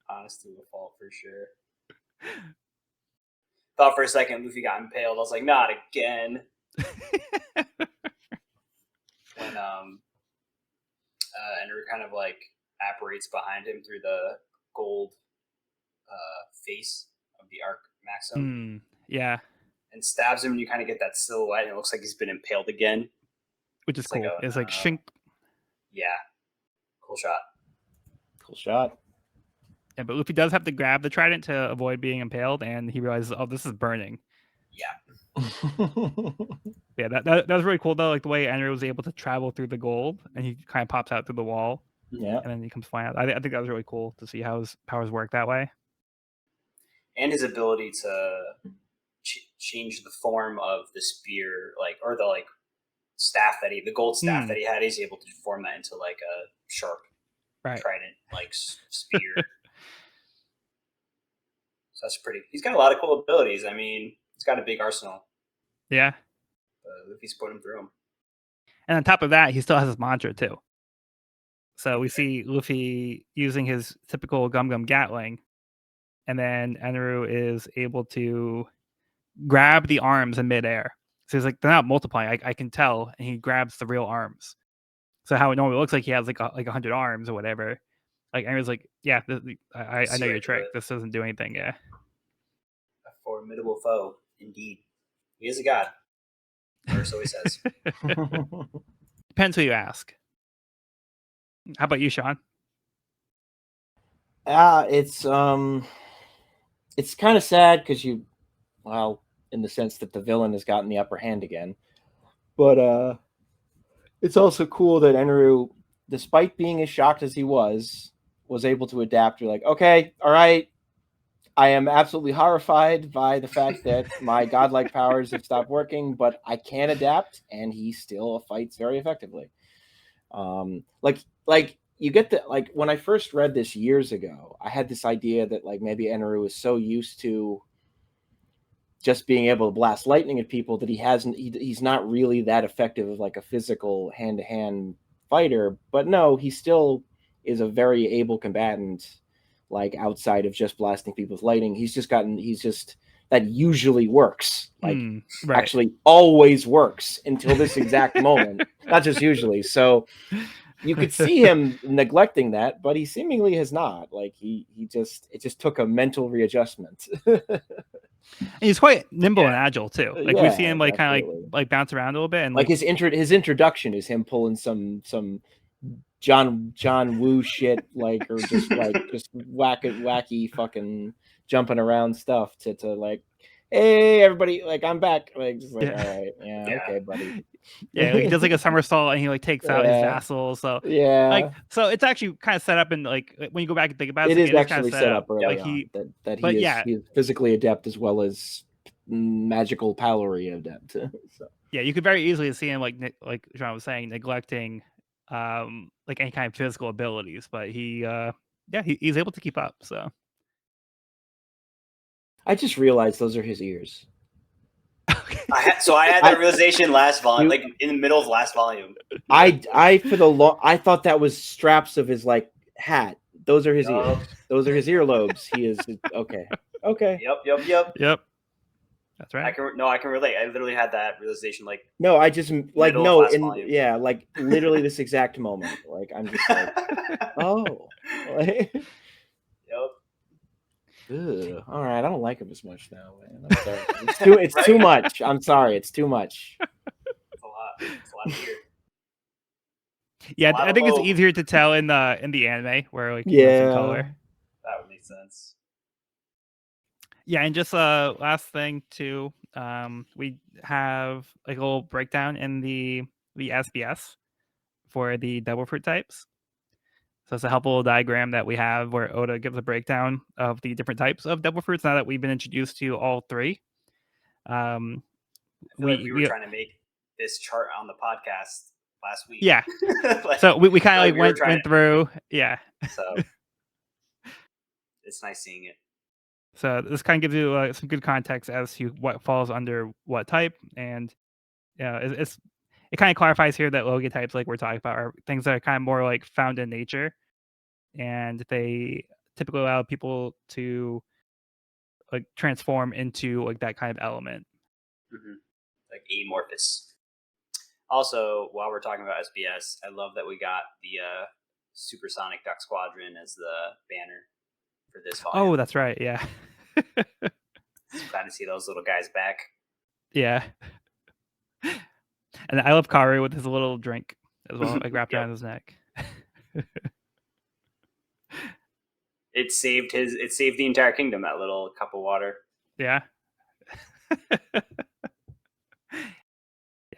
Honest to a fault for sure. Thought for a second Luffy got impaled. I was like, not again. When Eneru kind of like apparates behind him through the gold face of the Arc Maxim. Yeah. And stabs him, and you kind of get that silhouette, and it looks like he's been impaled again. Which is cool. It's like shink. Yeah. Cool shot. Cool shot. Yeah, but Luffy does have to grab the trident to avoid being impaled, and he realizes, oh, this is burning. Yeah. Yeah, that was really cool, though, like the way Eneru was able to travel through the gold, and he kind of pops out through the wall. Yeah. And then he comes flying out. I think that was really cool to see how his powers work that way. And his ability to change the form of the spear, or the staff the gold staff that he had. He's able to form that into like a sharp trident spear. So that's pretty. He's got a lot of cool abilities. I mean, he's got a big arsenal. Yeah. Luffy's put him through him. And on top of that, he still has his mantra too. So we see Luffy using his typical Gum Gatling, and then Eneru is able to grab the arms in midair. So he's like, they're not multiplying. I can tell, and he grabs the real arms. So how it normally looks like he has like 100 arms or whatever. Like Eneru's like, yeah, I know your trick. This doesn't do anything. Yeah. A formidable foe, indeed. He is a god. Or so he says. Depends who you ask. How about you, Sean? It's kind of sad because in the sense that the villain has gotten the upper hand again. But it's also cool that Eneru, despite being as shocked as he was able to adapt. You're like, okay, all right. I am absolutely horrified by the fact that my godlike powers have stopped working, but I can adapt, and he still fights very effectively. You get the when I first read this years ago, I had this idea that maybe Eneru is so used to just being able to blast lightning at people that he's not really that effective of a physical hand-to-hand fighter. But no, he still is a very able combatant. like outside of just blasting people with lightning. He's just that usually works. Like right. actually always works until this exact moment. Not just usually. So you could see him neglecting that, but he seemingly has not. Like it just took a mental readjustment. And he's quite nimble and agile too. Like we see him like kind of like bounce around a little bit, and like his introduction is him pulling some John Woo shit, like, or just wacky fucking jumping around stuff to like, hey everybody, like I'm back, like just like all right, okay, buddy. Yeah, like he does like a somersault and he like takes out his vassals. So like so it's actually kind of set up in like when you go back and think about it, it is actually kind of set up early like on that he is physically adept as well as magical powery adept. So yeah, you could very easily see him like John was saying, neglecting like any kind of physical abilities, but he's able to keep up. So I just realized those are his ears. I had that realization last volume, like in the middle of last volume. I thought that was straps of his like hat. Those are his ears. Those are his earlobes. He is okay. Yep. That's right. I can relate. I literally had that realization like I just like like literally this exact moment. Like I'm just like oh. Like, yep. Ugh. All right, I don't like him as much now, man. I'm sorry. It's too much. I'm sorry, it's too much. It's a lot. It's a lot of weird. Yeah, I think it's easier to tell in the anime where like it's in color. That would make sense. Yeah, and just last thing too, we have like a little breakdown in the SBS for the double fruit types. So it's a helpful diagram that we have where Oda gives a breakdown of the different types of devil fruits now that we've been introduced to all three. I feel like we were trying to make this chart on the podcast last week. Yeah. like, so we kind of like went through. Yeah. So it's nice seeing it. So this kind of gives you some good context as to what falls under what type, and it kind of clarifies here that Logia types, like we're talking about, are things that are kind of more like found in nature, and they typically allow people to like transform into like that kind of element. Mm-hmm. Like amorphous. Also, while we're talking about SBS, I love that we got the Supersonic Duck Squadron as the banner for this volume. Oh, that's right. Yeah. Glad to see those little guys back. Yeah. And I love Karu with his little drink as well, like wrapped around his neck. It saved the entire kingdom, that little cup of water. Yeah.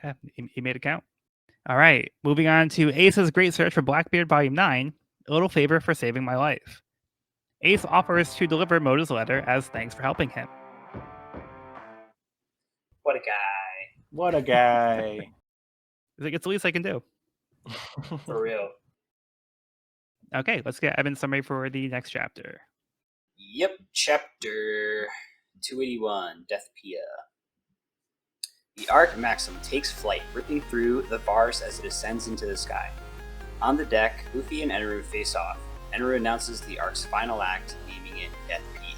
Yeah, he made it count. All right, moving on to Ace's Great Search for Blackbeard Volume 9, A Little Favor for Saving My Life. Ace offers to deliver Mota's letter as thanks for helping him. What a guy. What a guy. He's like, it's the least I can do. For real. Okay, let's get Evan's summary for the next chapter. Yep, chapter 281, Deathpiea. The Ark Maxim takes flight, ripping through the bars as it ascends into the sky. On the deck, Luffy and Eneru face off. Eneru announces the Ark's final act, naming it Deathpiea.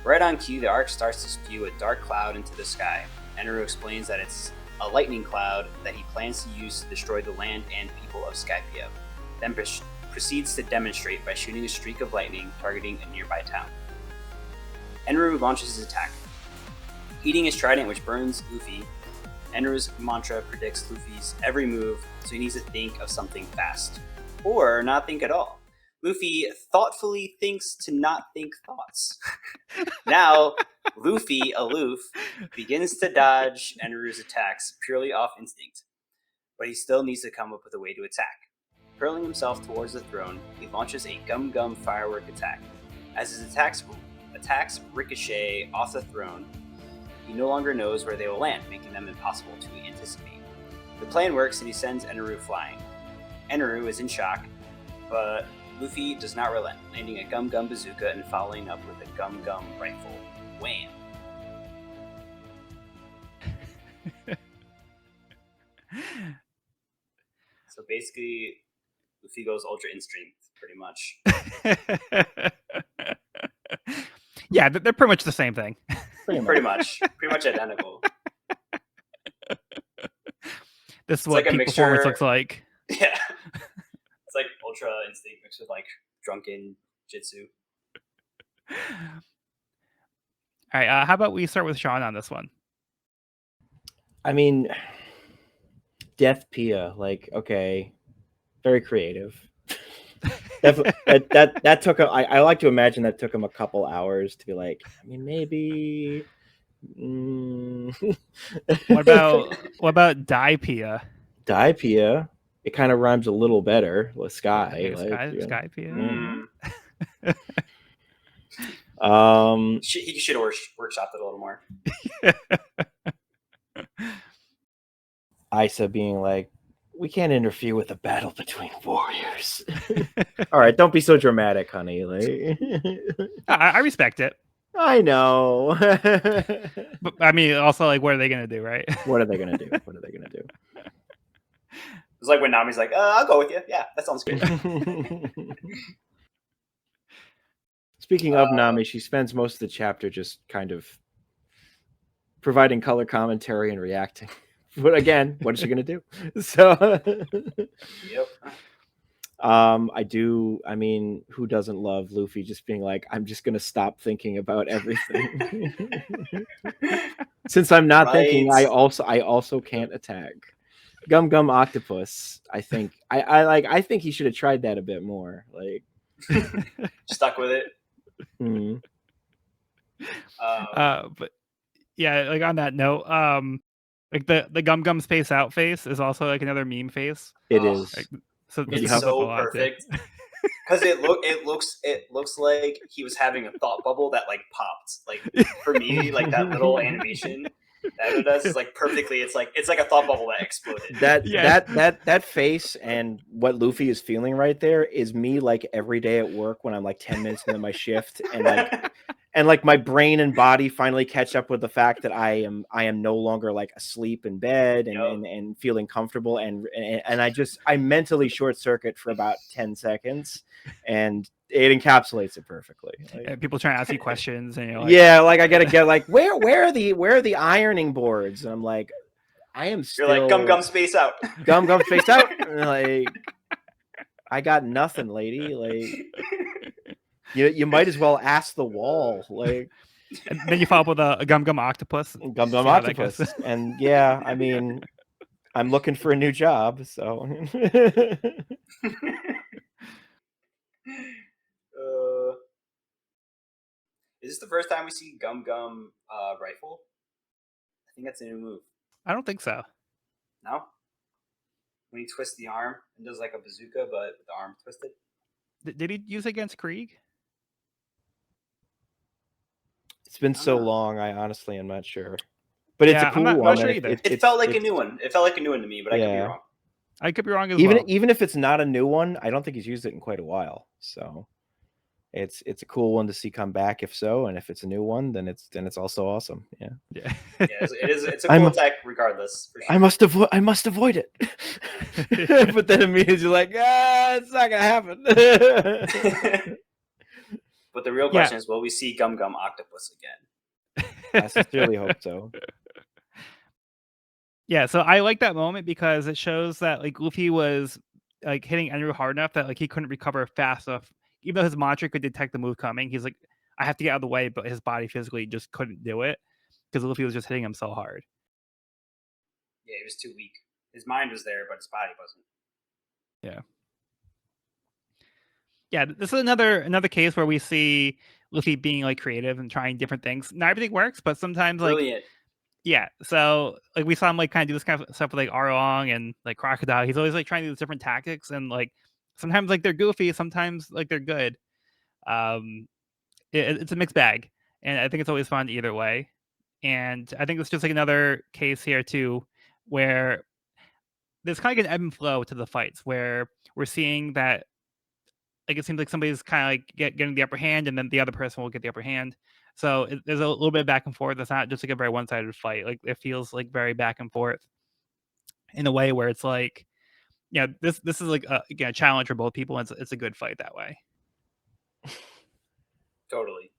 Right on cue, the Ark starts to spew a dark cloud into the sky. Eneru explains that it's a lightning cloud that he plans to use to destroy the land and people of Skypiea, then proceeds to demonstrate by shooting a streak of lightning targeting a nearby town. Eneru launches his attack. Heating his trident, which burns Luffy, Eneru's mantra predicts Luffy's every move, so he needs to think of something fast. Or not think at all. Luffy thoughtfully thinks to not think thoughts. Now, Luffy, aloof, begins to dodge Eneru's attacks purely off instinct, but he still needs to come up with a way to attack. Hurling himself towards the throne, he launches a Gum Gum firework attack. As his attacks ricochet off the throne, he no longer knows where they will land, making them impossible to anticipate. The plan works and he sends Eneru flying. Eneru is in shock, but Luffy does not relent, landing a Gum Gum bazooka and following up with a Gum Gum rifle. Wham! So basically, Luffy goes Ultra Instinct, pretty much. Yeah, they're pretty much the same thing. Pretty much identical. This is It's what like a peak performance mixture- looks like. Yeah, it's like Ultra Instinct mixed with like drunken Jitsu. All right, how about we start with Sean on this one? I mean, Deathpiea, like, okay, very creative. that took him. I like to imagine that took him a couple hours to be like. I mean, maybe. What about Deathpiea? Deathpiea? It kind of rhymes a little better with sky. Okay, like, Skypiea. He should have workshopped it a little more. Isa being like, we can't interfere with a battle between warriors. All right, don't be so dramatic, honey. Like, I respect it. I know. But I mean, also, like, what are they gonna do, right? What are they gonna do? It's like when Nami's like, I'll go with you. Yeah, that sounds good. Speaking of Nami, she spends most of the chapter just kind of providing color commentary and reacting. But again, what is she going to do? So, Yep. I mean, who doesn't love Luffy just being like, I'm just going to stop thinking about everything. Since I'm not thinking, I also can't attack. Gum Gum Octopus, I think. I think he should have tried that a bit more. Like, Stuck with it. But yeah, like on that note, like the Gum Space Out face is also like another meme face. It is. Like, so It's so perfect because it looks like he was having a thought bubble that like popped. Like for me, like that little animation that it does is like perfectly. It's like a thought bubble that exploded. That face and what Luffy is feeling right there is me like every day at work when I'm like 10 minutes into my shift and like my brain and body finally catch up with the fact that I am no longer like asleep in bed and feeling comfortable and I mentally short circuit for about 10 seconds and it encapsulates it perfectly. Like, and people trying to ask you questions and you're like, yeah, like I gotta get like where are the ironing boards? And I'm like, I am still. You're like Gum Space Out. Gum Space Out. Like, I got nothing, lady. Like, you might as well ask the wall. Like, and then you follow up with a Gum Octopus. Gum Octopus. And yeah, I mean, I'm looking for a new job, so. Is this the first time we see Gum rifle? I think that's a new move. I don't think so. No? When he twists the arm and does like a bazooka, but with the arm twisted? Did he use it against Krieg? It's been so long, I honestly am not sure. But it's a cool one. Not sure either. It felt like a new one. It felt like a new one to me, but I could be wrong. I could be wrong as well. Even if it's not a new one, I don't think he's used it in quite a while. So it's a cool one to see come back if so, and if it's a new one, then it's also awesome. Yeah. It is. It's a cool tech regardless. For sure. I must avoid it. But then immediately you're like, it's not gonna happen. But the real question is, will we see Gum Octopus again? I sincerely hope so. Yeah, so I like that moment because it shows that like Luffy was like hitting Eneru hard enough that like he couldn't recover fast enough. Even though his mantra could detect the move coming, he's like, I have to get out of the way, but his body physically just couldn't do it because Luffy was just hitting him so hard. Yeah, he was too weak. His mind was there, but his body wasn't. Yeah. Yeah, this is another case where we see Luffy being like creative and trying different things. Not everything works, but sometimes like Brilliant. Yeah, so like we saw him like kind of do this kind of stuff with like Arlong and like Crocodile. He's always like trying to do these different tactics, and like sometimes like they're goofy, sometimes like they're good. It's a mixed bag, and I think it's always fun either way. And I think it's just like another case here too, where there's kind of an ebb and flow to the fights, where we're seeing that like it seems like somebody's kind of like getting the upper hand, and then the other person will get the upper hand. So there's a little bit of back and forth. It's not just like a very one-sided fight. Like it feels like very back and forth in a way where it's like, this is like a challenge for both people. And it's a good fight that way. Totally.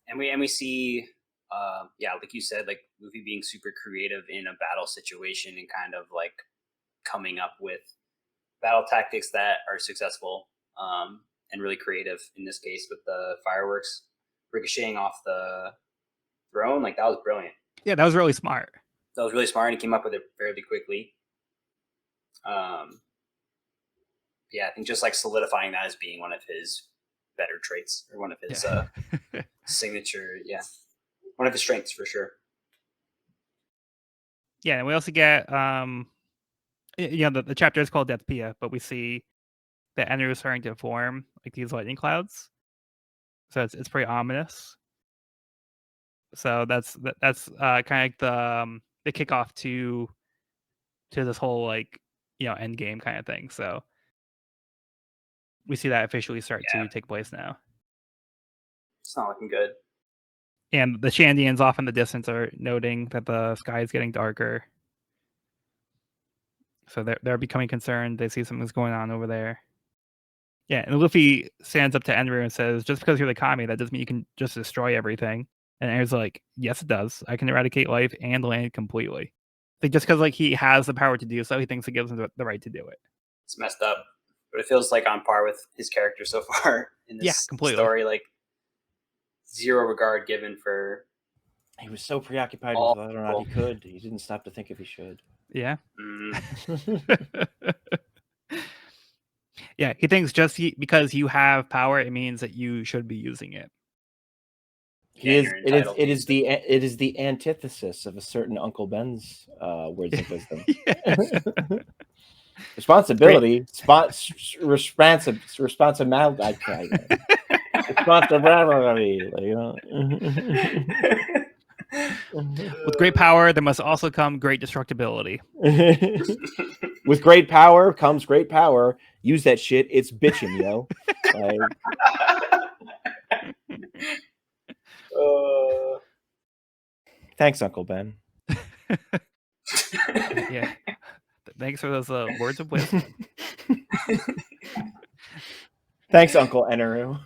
And we see, like you said, like Luffy being super creative in a battle situation and kind of like coming up with battle tactics that are successful and really creative in this case with the fireworks ricocheting off the throne. Like that was brilliant. Yeah, that was really smart. And he came up with it fairly quickly. I think just like solidifying that as being one of his better traits or one of his signature, one of his strengths for sure. Yeah, and we also get the chapter is called Deathpiea, but we see that Eneru is starting to form like these lightning clouds, so it's pretty ominous. So that's kind of like the kickoff to this whole like end game kind of thing. So we see that officially start to take place now. It's not looking good. And the Shandians off in the distance are noting that the sky is getting darker. So they're becoming concerned. They see something's going on over there. Yeah, and Luffy stands up to Eneru and says, just because you're the Kami, that doesn't mean you can just destroy everything. And Eneru's like, yes, it does. I can eradicate life and land completely. Like, just because like he has the power to do so, he thinks it gives him the right to do it. It's messed up. But it feels like on par with his character so far in this story. Like, zero regard given for... He was so preoccupied with whether or not he could. He didn't stop to think if he should. Yeah. Yeah, he thinks just because you have power, it means that you should be using it. It is the antithesis of a certain Uncle Ben's words of wisdom. Responsibility, responsibility. With great power, there must also come great destructibility. With great power comes great power. Use that shit. It's bitching, yo. Thanks, Uncle Ben. Yeah. Thanks for those words of wisdom. Thanks, Uncle Eneru.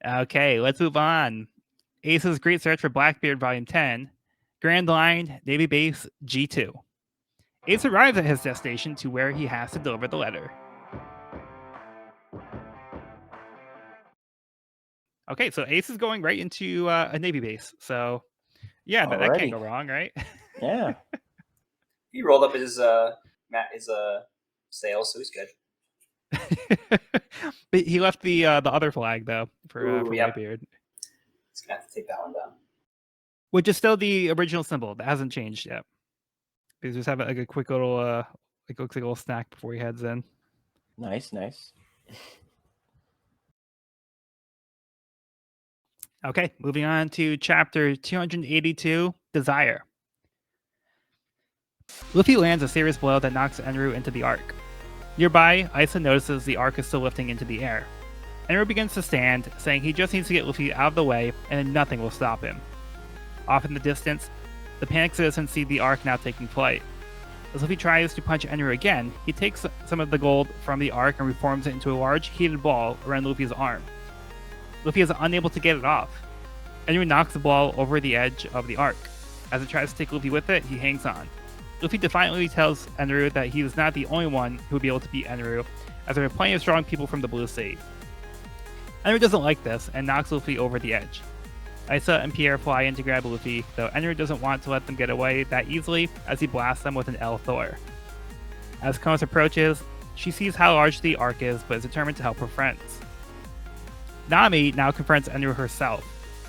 Okay, let's move on. Ace's Great Search for Blackbeard, Volume 10, Grand Line, Navy Base, G2. Ace arrives at his destination to where he has to deliver the letter. Okay, so Ace is going right into a Navy base. So, yeah, that can't go wrong, right? Yeah. He rolled up his sails, so he's good. But he left the other flag though for Whitebeard. He's gonna have to take that one down. Which is still the original symbol. That hasn't changed yet. He's just having like a quick little looks like a little snack before he heads in. Nice. Okay, moving on to chapter 282, Desire. Luffy lands a serious blow that knocks Eneru into the arc. Nearby, Isa notices the arc is still lifting into the air. Eneru begins to stand, saying he just needs to get Luffy out of the way and then nothing will stop him. Off in the distance, the panicked citizens see the arc now taking flight. As Luffy tries to punch Eneru again, he takes some of the gold from the arc and reforms it into a large heated ball around Luffy's arm. Luffy is unable to get it off. Eneru knocks the ball over the edge of the arc. As it tries to take Luffy with it, he hangs on. Luffy defiantly tells Eneru that he is not the only one who would be able to beat Eneru, as there are plenty of strong people from the Blue Sea. Eneru doesn't like this and knocks Luffy over the edge. Isa and Pierre fly in to grab Luffy, though Eneru doesn't want to let them get away that easily as he blasts them with an L Thor. As Conis approaches, she sees how large the arc is but is determined to help her friends. Nami now confronts Eneru herself.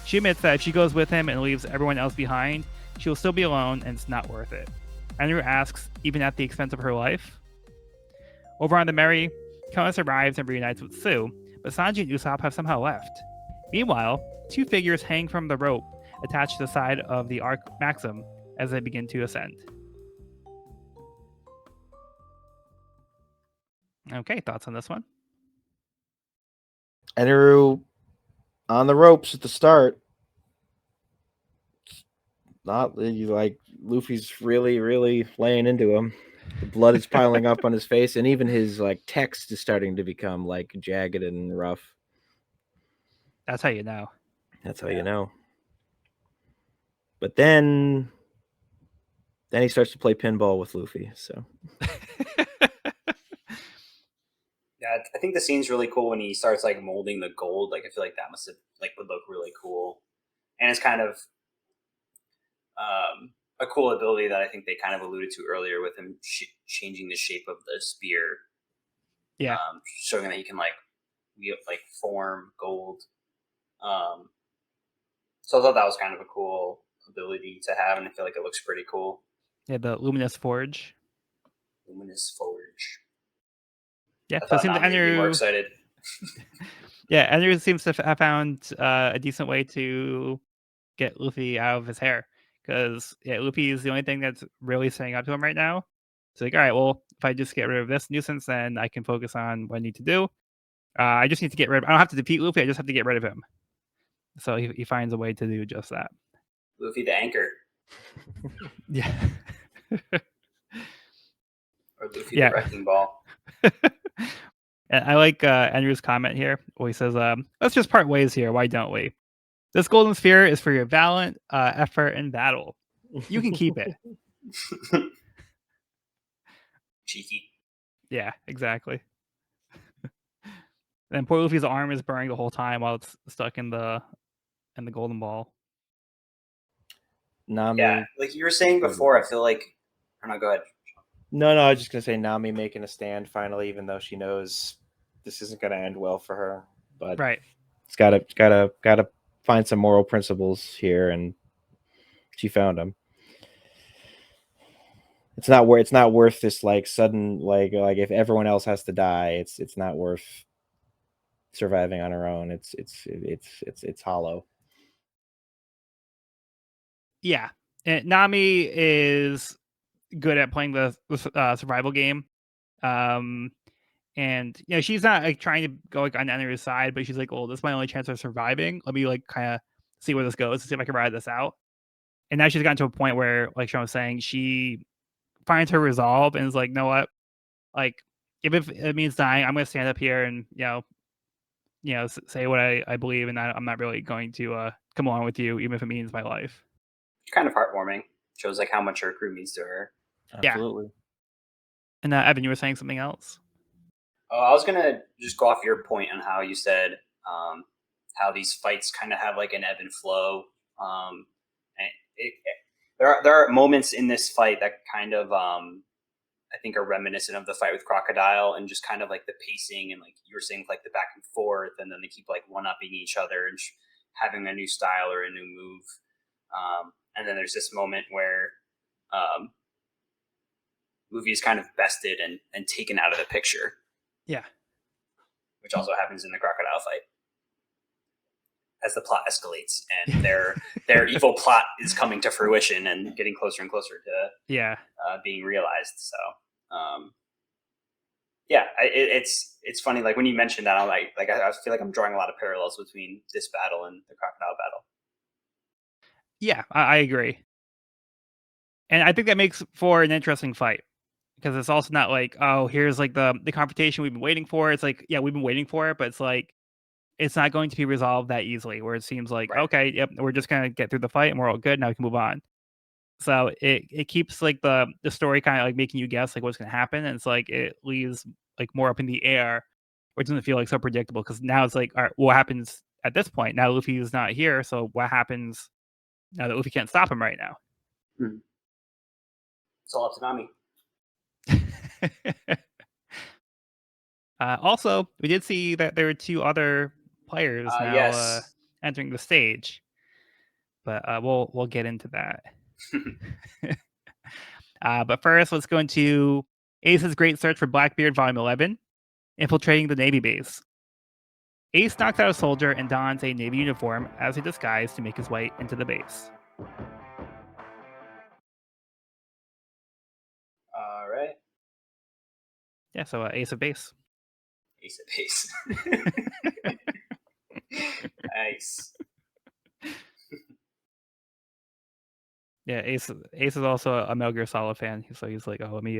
She admits that if she goes with him and leaves everyone else behind, she will still be alone and it's not worth it. Eneru asks, even at the expense of her life? Over on the Merry, Conis arrives and reunites with Sue, but Sanji and Usopp have somehow left. Meanwhile, two figures hang from the rope attached to the side of the Arc Maxim as they begin to ascend. Okay, thoughts on this one? Eneru on the ropes at the start. Not like Luffy's really laying into him. The blood is piling up on his face, and even his like text is starting to become like jagged and rough. That's how you know. That's how you know. But then he starts to play pinball with Luffy. So Yeah, I think the scene's really cool when he starts like molding the gold. Like I feel like that must have like would look really cool, and it's kind of a cool ability that I think they kind of alluded to earlier with him changing the shape of the spear. Yeah. Showing that he can like form gold. So I thought that was kind of a cool ability to have, and I feel like it looks pretty cool. Yeah, the Luminous Forge. Luminous Forge. Yeah, I so it thought seems Nami would be more Eneru. excited. Yeah, Eneru seems to have found a decent way to get Luffy out of his hair, because Luffy is the only thing that's really staying up to him right now. So like, all right, well, if I just get rid of this nuisance, then I can focus on what I need to do. I just need to get rid of. I don't have to defeat Luffy. I just have to get rid of him. So he finds a way to do just that. Luffy the anchor. Yeah. Or Luffy the wrecking ball. And I like Andrew's comment here where he says, let's just part ways here. Why don't we? This golden sphere is for your valiant effort in battle. You can keep it. Cheeky. Yeah, exactly. And poor Luffy's arm is burning the whole time while it's stuck in the golden ball. Nami. Yeah, like you were saying before, I feel like. Oh, no, go ahead. No, I was just gonna say Nami making a stand finally, even though she knows this isn't gonna end well for her. But right, it's gotta find some moral principles here, and she found them. It's not worth this like sudden like if everyone else has to die, it's not worth surviving on her own. It's hollow. yeah. And Nami is good at playing the survival game. And she's not like trying to go like on the enemy side, but she's like, "Oh, this is my only chance of surviving. Let me like kind of see where this goes, see if I can ride this out." And now she's gotten to a point where, like Sean was saying, she finds her resolve and is like, "Know what? Like, if it means dying, I'm going to stand up here and say what I believe, and I'm not really going to come along with you, even if it means my life." Kind of heartwarming. Shows like how much her crew means to her. Absolutely. Yeah. And Evan, you were saying something else? Oh, I was gonna just go off your point on how you said how these fights kind of have like an ebb and flow. And there are moments in this fight that kind of I think are reminiscent of the fight with Crocodile, and just kind of like the pacing and like you were saying, like the back and forth, and then they keep like one upping each other and having a new style or a new move. And then there's this moment where Luffy is kind of bested and taken out of the picture. Yeah. Which also happens in the Crocodile fight as the plot escalates and their evil plot is coming to fruition and getting closer and closer to being realized. So it's funny. Like when you mentioned that, I'm like I feel like I'm drawing a lot of parallels between this battle and the Crocodile battle. Yeah, I agree. And I think that makes for an interesting fight, because it's also not like, oh, here's like the confrontation we've been waiting for. It's like, yeah, we've been waiting for it, but it's like, it's not going to be resolved that easily, where it seems like, Right. okay, yep, we're just going to get through the fight and we're all good. Now we can move on. So it keeps like the story kind of like making you guess like what's going to happen. And it's like, it leaves like more up in the air, which doesn't feel like so predictable, because now it's like, all right, what happens at this point? Now Luffy is not here. So what happens now that Luffy can't stop him right now? It's all up to Nami. Also, we did see that there were two other players now Yes. entering the stage, but we'll get into that. But first, let's go into Ace's Great Search for Blackbeard, Volume 11, Infiltrating the Navy Base. Ace knocks out a soldier and dons a Navy uniform as a disguise to make his way into the base. All right. Yeah, so Ace of Base. Ace of Base. Nice. Yeah, Ace is also a Metal Gear Solid fan, so he's like, oh, let me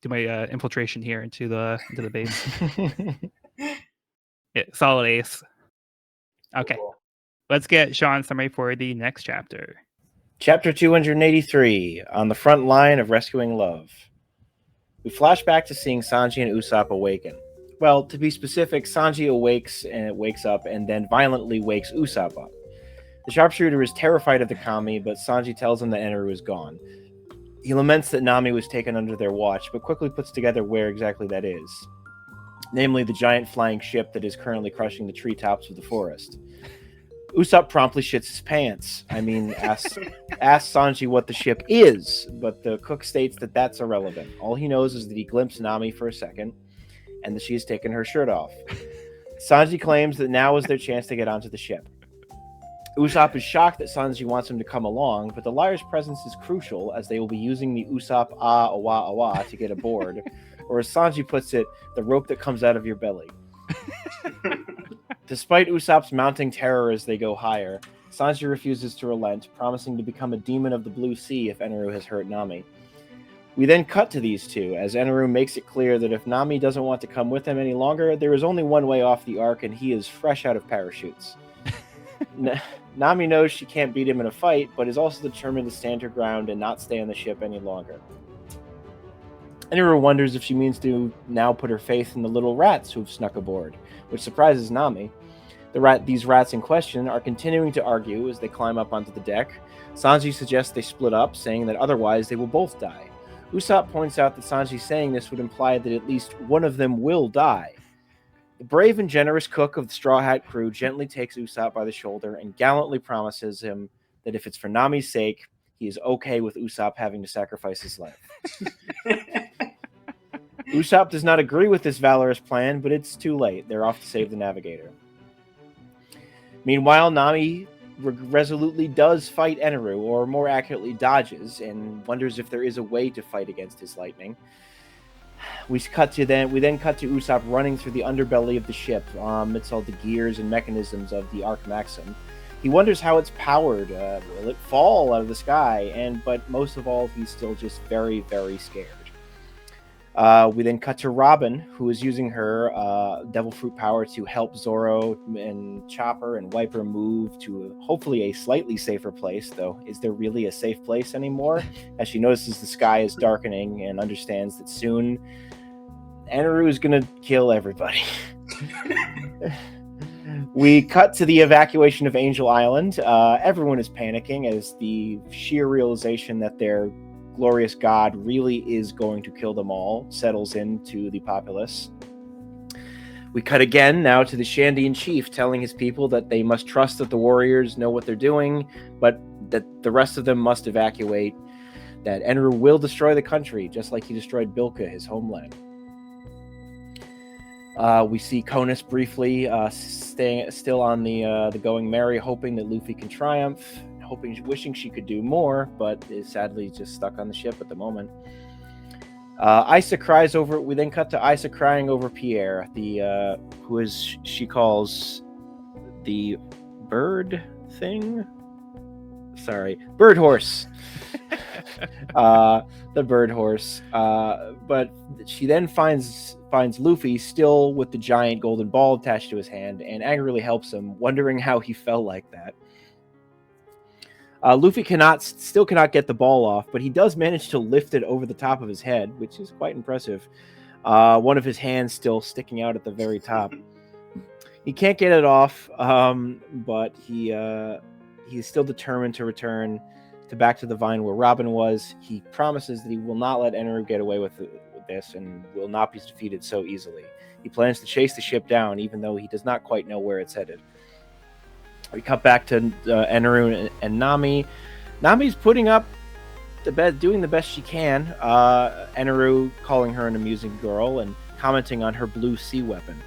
do my infiltration here into the base. Yeah, solid Ace. Okay, Cool. let's get Sean's summary for the next chapter. Chapter 283, On the Front Line of Rescuing Love. We flash back to seeing Sanji and Usopp awaken. Well, to be specific, Sanji wakes up and then violently wakes Usopp up. The sharpshooter is terrified of the Kami, but Sanji tells him that Eneru is gone. He laments that Nami was taken under their watch, but quickly puts together where exactly that is. Namely, the giant flying ship that is currently crushing the treetops of the forest. Usopp promptly shits his pants. I mean, asks Sanji what the ship is, but the cook states that that's irrelevant. All he knows is that he glimpsed Nami for a second, and that she has taken her shirt off. Sanji claims that now is their chance to get onto the ship. Usopp is shocked that Sanji wants him to come along, but the liar's presence is crucial as they will be using the Usopp awa awa to get aboard, or as Sanji puts it, the rope that comes out of your belly. Despite Usopp's mounting terror as they go higher, Sanji refuses to relent, promising to become a demon of the Blue Sea if Eneru has hurt Nami. We then cut to these two, as Eneru makes it clear that if Nami doesn't want to come with him any longer, there is only one way off the ark, and he is fresh out of parachutes. Nami knows she can't beat him in a fight, but is also determined to stand her ground and not stay on the ship any longer. Eneru wonders if she means to now put her faith in the little rats who have snuck aboard, which surprises Nami. These rats in question are continuing to argue as they climb up onto the deck. Sanji suggests they split up, saying that otherwise they will both die. Usopp points out that Sanji saying this would imply that at least one of them will die. The brave and generous cook of the Straw Hat crew gently takes Usopp by the shoulder and gallantly promises him that if it's for Nami's sake, he is okay with Usopp having to sacrifice his life. Usopp does not agree with this valorous plan, but it's too late. They're off to save the navigator. Meanwhile, Nami resolutely does fight Eneru, or more accurately, dodges, and wonders if there is a way to fight against his lightning. We then cut to Usopp running through the underbelly of the ship, amidst all the gears and mechanisms of the Ark Maxim. He wonders how it's powered. Will it fall out of the sky? But most of all, he's still just very, very scared. We then cut to Robin, who is using her Devil Fruit power to help Zoro and Chopper and Wiper move to hopefully a slightly safer place, though is there really a safe place anymore? As she notices the sky is darkening and understands that soon Eneru is going to kill everybody. We cut to the evacuation of Angel Island. Everyone is panicking as the sheer realization that their glorious god really is going to kill them all settles into the populace. We cut again now to the Shandian chief telling his people that they must trust that the warriors know what they're doing, but that the rest of them must evacuate, that Eneru will destroy the country, just like he destroyed Bilka, his homeland. We see Conis briefly still on the going merry, hoping that Luffy can triumph, wishing she could do more, but is sadly just stuck on the ship at the moment. Isa cries over. We then cut to Isa crying over Pierre, she calls the bird thing. Sorry, bird horse. The bird horse. But she then finds Luffy still with the giant golden ball attached to his hand and angrily helps him, wondering how he fell like that. Luffy still cannot get the ball off, but he does manage to lift it over the top of his head, which is quite impressive. One of his hands still sticking out at the very top. He can't get it off, but he's still determined to return back to the vine where Robin was. He promises that he will not let Eneru get away with this and will not be defeated so easily. He plans to chase the ship down, even though he does not quite know where it's headed. We cut back to Eneru and Nami. Nami's putting up doing the best she can. Eneru calling her an amusing girl and commenting on her blue sea weapon.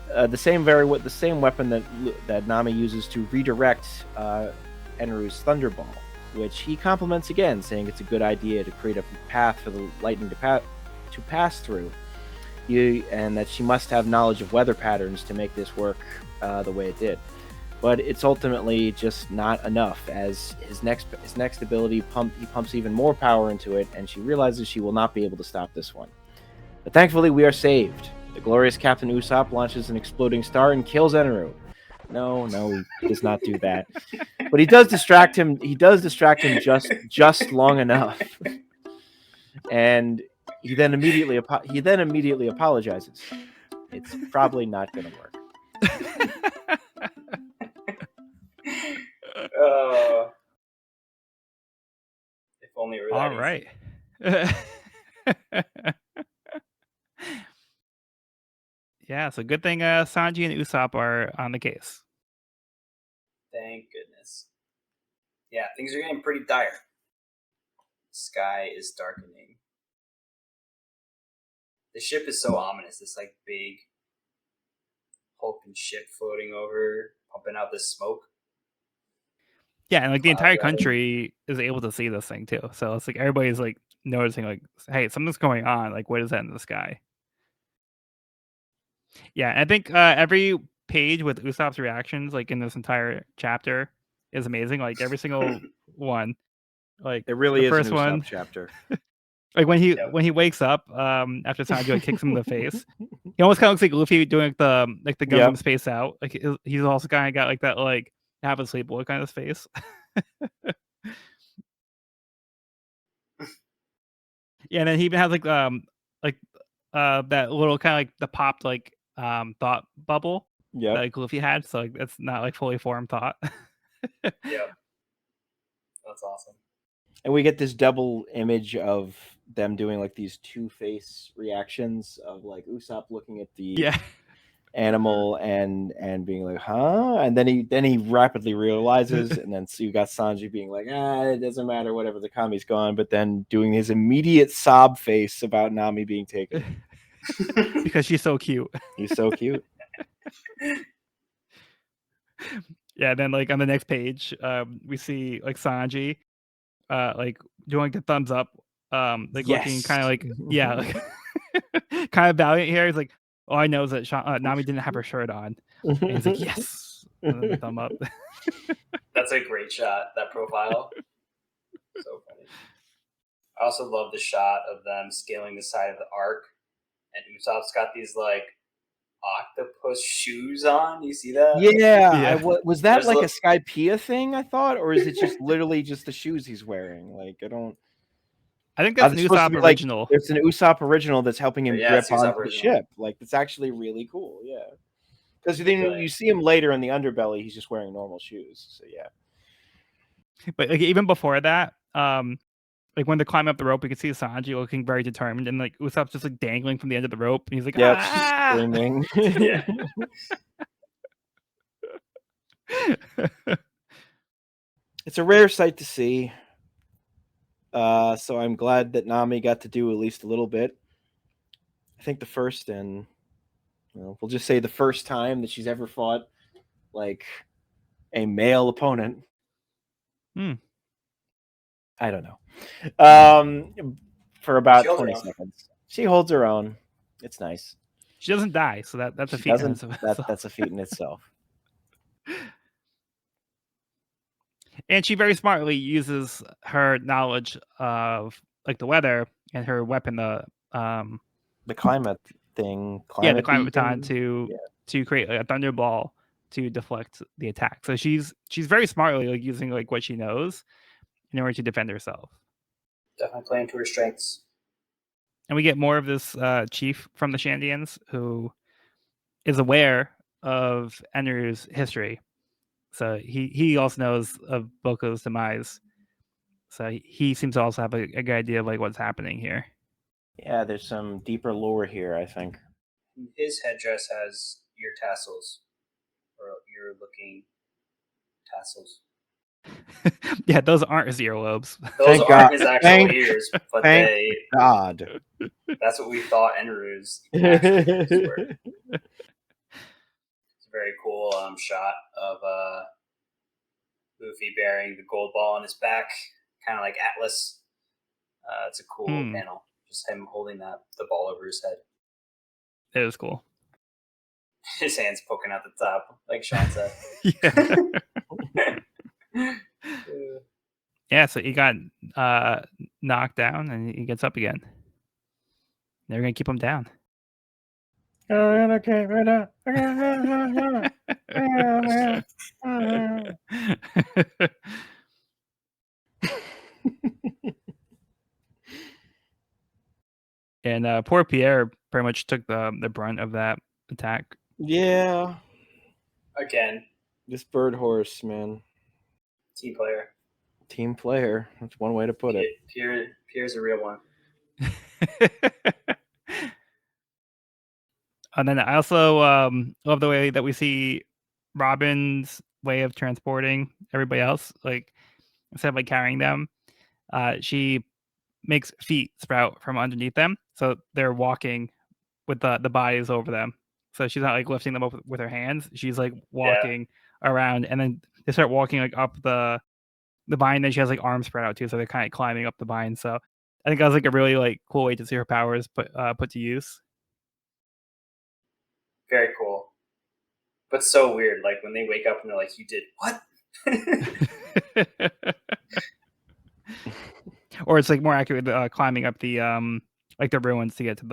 The same weapon that Nami uses to redirect Eneru's Thunderball, which he compliments again, saying it's a good idea to create a path for the lightning to pass through, and that she must have knowledge of weather patterns to make this work the way it did. but it's ultimately just not enough. As his next ability he pumps even more power into it, and she realizes she will not be able to stop this one. But thankfully, we are saved. The glorious Captain Usopp launches an exploding star and kills Eneru. No, he does not do that. But he does distract him. He does distract him just long enough, and he then immediately apologizes. It's probably not going to work. If only it were that All right. Yeah, so good thing Sanji and Usopp are on the case. Thank goodness. Yeah, things are getting pretty dire. The sky is darkening. The ship is so ominous. This like big hulking ship floating over, pumping out this smoke. Yeah, and like the Cloud entire rather. country is able to see this thing too. So it's like everybody's like noticing, like, hey, something's going on. Like, what is that in the sky? Yeah, I think every page with Usopp's reactions, like in this entire chapter, is amazing. Like every single one. Like It really the is an first Usopp one, chapter. like when he wakes up after Sanji like kicks him in the face, he almost kind of looks like Luffy doing like the Gundam Space Out. Like he's also kind of got like that like half asleep look on his face. Yeah, and then he even has like that little kind of like the popped like thought bubble that like Luffy had. So like that's not like fully formed thought. Yep. That's awesome. And we get this double image of them doing like these two-face reactions of like Usopp looking at the animal and being like, huh? And then he rapidly realizes, and then so you got Sanji being like, it doesn't matter, whatever, the Kami's gone, but then doing his immediate sob face about Nami being taken. Because she's so cute. He's so cute. Yeah, then like on the next page, we see like Sanji like doing the thumbs up, like looking kind of like like, kind of valiant here. He's like, all I know is that Nami didn't have her shirt on, and he's like, yes, and then the thumb up. That's a great shot. That profile, so funny. I also love the shot of them scaling the side of the arc, and Usopp's got these like octopus shoes on. You see that? Yeah. Was that There's like a Skypiea thing, I thought, or is it just literally just the shoes he's wearing? Like, I think that's an Usopp original. Like, it's an Usopp original that's helping him grip onto the ship. Like, that's actually really cool. Yeah, because then you see him later in the underbelly, he's just wearing normal shoes. So yeah. But like even before that, like when they climb up the rope, you can see Sanji looking very determined, and like Usopp's just like dangling from the end of the rope, and he's like, screaming. Yeah. It's a rare sight to see. So I'm glad that Nami got to do at least a little bit. I think the first and we'll just say the first time that she's ever fought like a male opponent. I don't know. For about 20 seconds. She holds her own. It's nice. She doesn't die, so that's a feat. That's a feat in itself. And she very smartly uses her knowledge of like the weather and her weapon, the climate thing. The climate baton to create a thunderball to deflect the attack. So she's very smartly like using like what she knows in order to defend herself. Definitely playing to her strengths. And we get more of this chief from the Shandians who is aware of Eneru's history. So he also knows of Boko's demise. So he seems to also have a good idea of like what's happening here. Yeah, there's some deeper lore here, I think. His headdress has ear tassels, or ear-looking tassels. Yeah, those aren't his earlobes. Those aren't his actual ears, but thank God. That's what we thought Eneru's actual ears were. It's a very cool shot of Luffy bearing the gold ball on his back, kind of like Atlas. It's a cool panel. Just him holding the ball over his head. It is cool. His hand's poking out the top, like Sean said. Yeah, so he got knocked down and he gets up again. They're gonna keep him down. Okay, right now. And poor Pierre pretty much took the brunt of that attack. Yeah. Again, This bird horse, man. team player. Team player. That's one way to put it. Pierre's a real one. And then I also love the way that we see Robin's way of transporting everybody else. Like instead of like carrying them, she makes feet sprout from underneath them, so they're walking with the bodies over them. So she's not like lifting them up with her hands. She's like walking around, and then they start walking like up the vine. Then she has like arms spread out too, so they're kind of climbing up the vine. So I think that was like a really like cool way to see her powers put to use. Very cool, but so weird. Like when they wake up and they're like, "You did what?" Or it's like more accurate climbing up the like the ruins to get to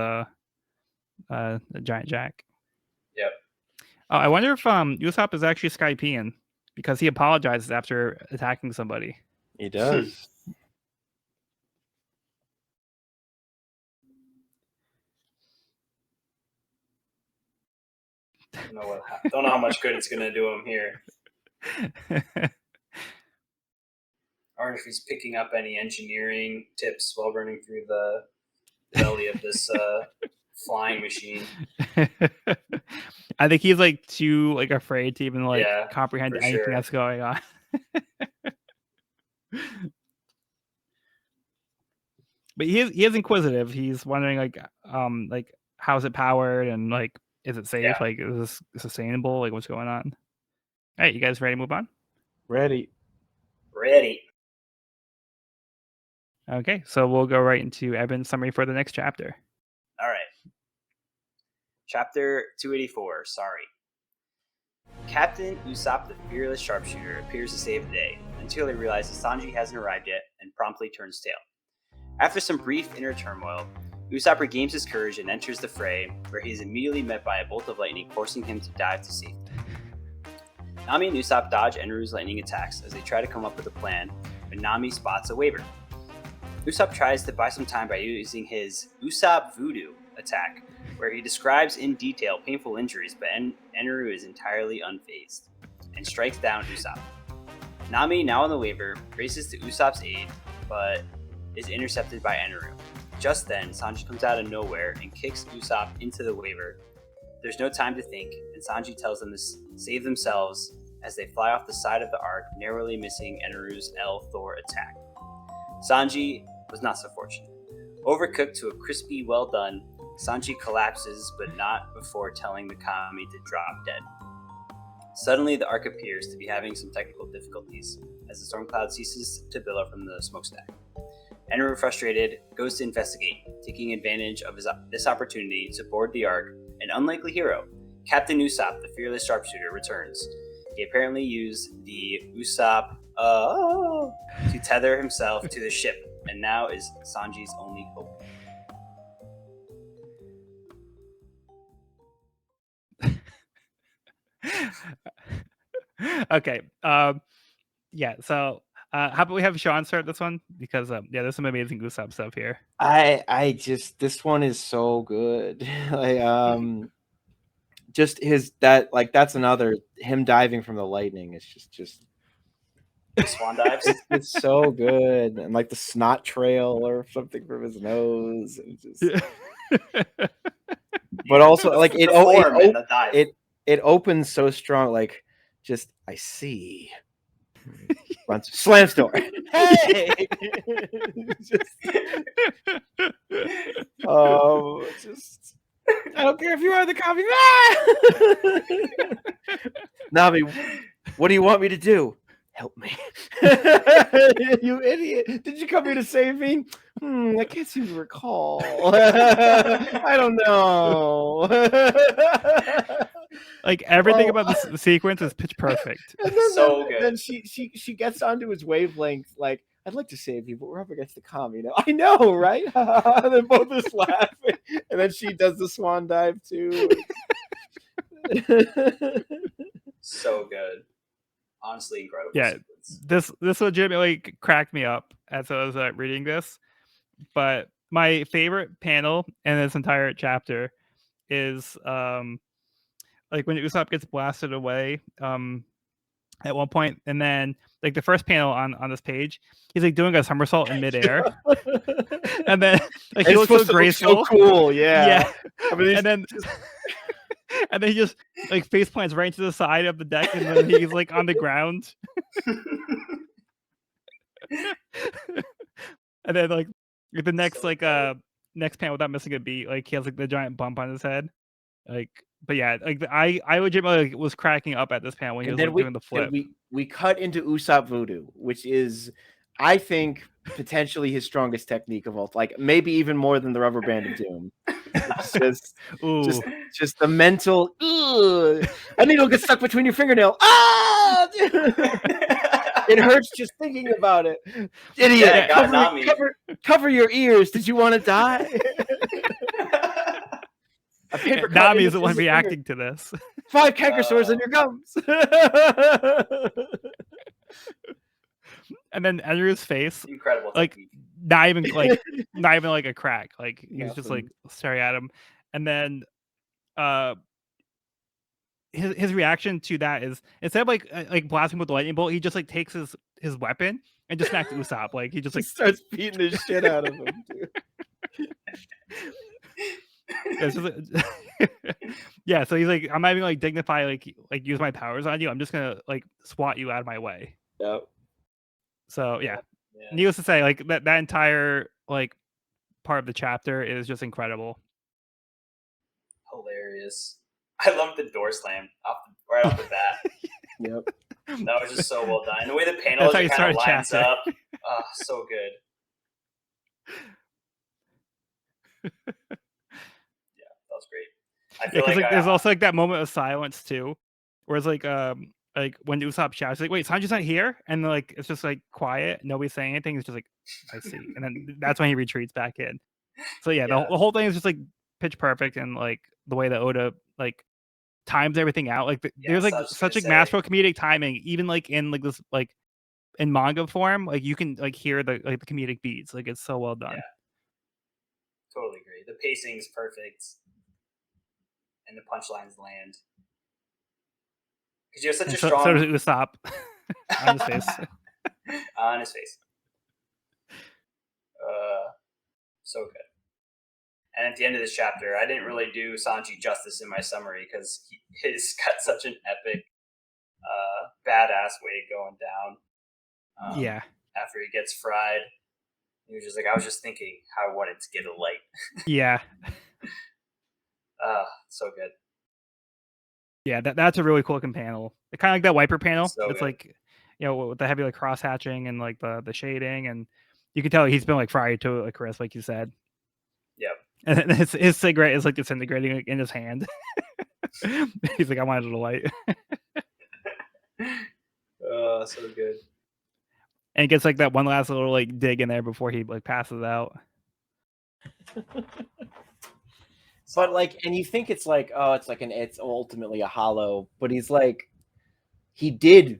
the giant jack. Yep. Oh, I wonder if Usopp is actually Skypean because he apologizes after attacking somebody. He does. Don't know how much good it's gonna do him here. Or if he's picking up any engineering tips while running through the belly of this flying machine. I think he's like too like afraid to even like comprehend anything that's going on. But he is inquisitive. He's wondering like how's it powered and like is it safe? Like is this sustainable? Like what's going on? All right, you guys ready to move on? Ready. Okay, so we'll go right into Evan's summary for the next chapter. All right. Chapter 284, Sorry. Captain Usopp the Fearless Sharpshooter appears to save the day, until he realizes Sanji hasn't arrived yet and promptly turns tail. After some brief inner turmoil, Usopp regains his courage and enters the fray, where he is immediately met by a bolt of lightning, forcing him to dive to safety. Nami and Usopp dodge Eneru's lightning attacks as they try to come up with a plan, but Nami spots a waiver. Usopp tries to buy some time by using his Usopp Voodoo attack, where he describes in detail painful injuries, but Eneru is entirely unfazed, and strikes down Usopp. Nami, now on the waiver, races to Usopp's aid, but is intercepted by Eneru. Just then, Sanji comes out of nowhere and kicks Usopp into the waiver. There's no time to think, and Sanji tells them to save themselves as they fly off the side of the arc, narrowly missing Eneru's L Thor attack. Sanji was not so fortunate. Overcooked to a crispy well done, Sanji collapses, but not before telling the Kami to drop dead. Suddenly, the arc appears to be having some technical difficulties, as the storm cloud ceases to billow from the smokestack. Eneru, frustrated, goes to investigate, taking advantage of this opportunity to board the arc. An unlikely hero, Captain Usopp, the Fearless Sharpshooter, returns. He apparently used the Usopp to tether himself to the ship, and now is Sanji's only hope. Okay. Yeah. So, how about we have Sean start this one because there's some amazing Usopp stuff here. I just this one is so good. Like just that's another him diving from the lightning. It's just Swan dives. It's so good, and like the snot trail or something from his nose, and just. But also, like it opens so strong, like just I see. Slams door. Hey! Just I don't care if you are the copy. Nami, what do you want me to do? Help me. You idiot. Did you come here to save me? I can't seem to recall. I don't know. Like everything Oh. about this sequence is pitch perfect. And then, So then good. she gets onto his wavelength. Like, I'd like to save you, but we're up against the comm. I know, right? And then both just laughing. And then she does the swan dive too. So good. Honestly, incredible. Yeah, sequence. this legitimately cracked me up as I was reading this. But my favorite panel in this entire chapter is like when Usopp gets blasted away at one point, and then like the first panel on this page, he's like doing a somersault in midair, and then like he It's looks so supposed to look graceful. so cool, yeah. Yeah. I mean, And then and then he just like face plants right into the side of the deck, and then he's like on the ground. And then like the next So like good. next panel without missing a beat, like he has like the giant bump on his head. Like, but yeah, like I legitimately like, was cracking up at this panel when he and was then like doing the flip. we cut into Usopp Voodoo, which is, I think, potentially his strongest technique of all. Like maybe even more than the Rubber Band of Doom. It's Ooh, just the mental. Ugh, a needle gets stuck between your fingernail. Ah! It hurts just thinking about it. Idiot! Yeah, God, not me. Cover your ears. Did you want to die? A paper cut Nami into is the one his finger. reacting to this. 5 canker sores in your gums. And then Eneru's face, Incredible. like technique. not even like a crack. Like he's just like staring at him, and then his reaction to that is instead of like blasting with the lightning bolt, he just like takes his weapon and just smacks Usopp. Like he just like starts beating the shit out of him. it's just, yeah. So he's like, I'm not even like dignify like use my powers on you. I'm just gonna like swat you out of my way. Yep. So yeah. Needless to say, like that entire like part of the chapter is just incredible. Hilarious. I love the door slam right off the bat. Yep. That was just so well done. And the way the panel That's how you kind of start a lines chapter. up. So good. Yeah, that was great. I feel because like there's also like that moment of silence too, where it's like when Usopp shouts, like, "Wait, Sanji's not here," and like it's just like quiet, nobody's saying anything. It's just like, "I see," and then that's when he retreats back in. So yeah, the whole thing is just like pitch perfect, and like the way that Oda like times everything out. Like there's like such like masterful comedic timing, even like in like this like in manga form. Like you can like hear the like the comedic beats. Like it's so well done. Yeah. Totally agree. The pacing's perfect, and the punchlines land. Because you have such a strong. So does Usopp on his face. On his face. So good. And at the end of this chapter, I didn't really do Sanji justice in my summary because he's got such an epic, badass way going down. Yeah. After he gets fried, he was just like, I was just thinking how I wanted to get a light. Yeah. So good. Yeah, that's a really cool looking panel. It's kind of like that wiper panel. So it's good. like, with the heavy like cross hatching and like the shading, and you can tell he's been like fried to like Chris, like you said. Yep. And his cigarette is like disintegrating like, in his hand. He's like, I wanted a light. So good. And it gets like that one last little like dig in there before he like passes out. But like, and you think it's like, oh, it's ultimately a hollow, but he's like, he did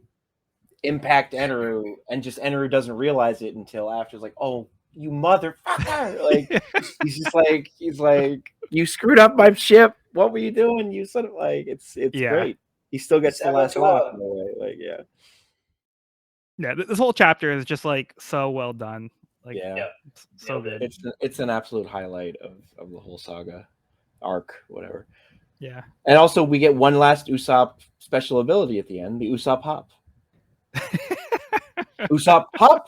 impact Eneru, and just Eneru doesn't realize it until after. It's like, oh, you motherfucker! Like he's like, you screwed up my ship. What were you doing? You sort of like, it's great. He still gets the last laugh in a way. Like, yeah. This whole chapter is just like so well done. Like, so good. It's an absolute highlight of the whole saga arc, whatever. Yeah. And also we get one last Usopp special ability at the end, the Usopp hop. Usopp hop.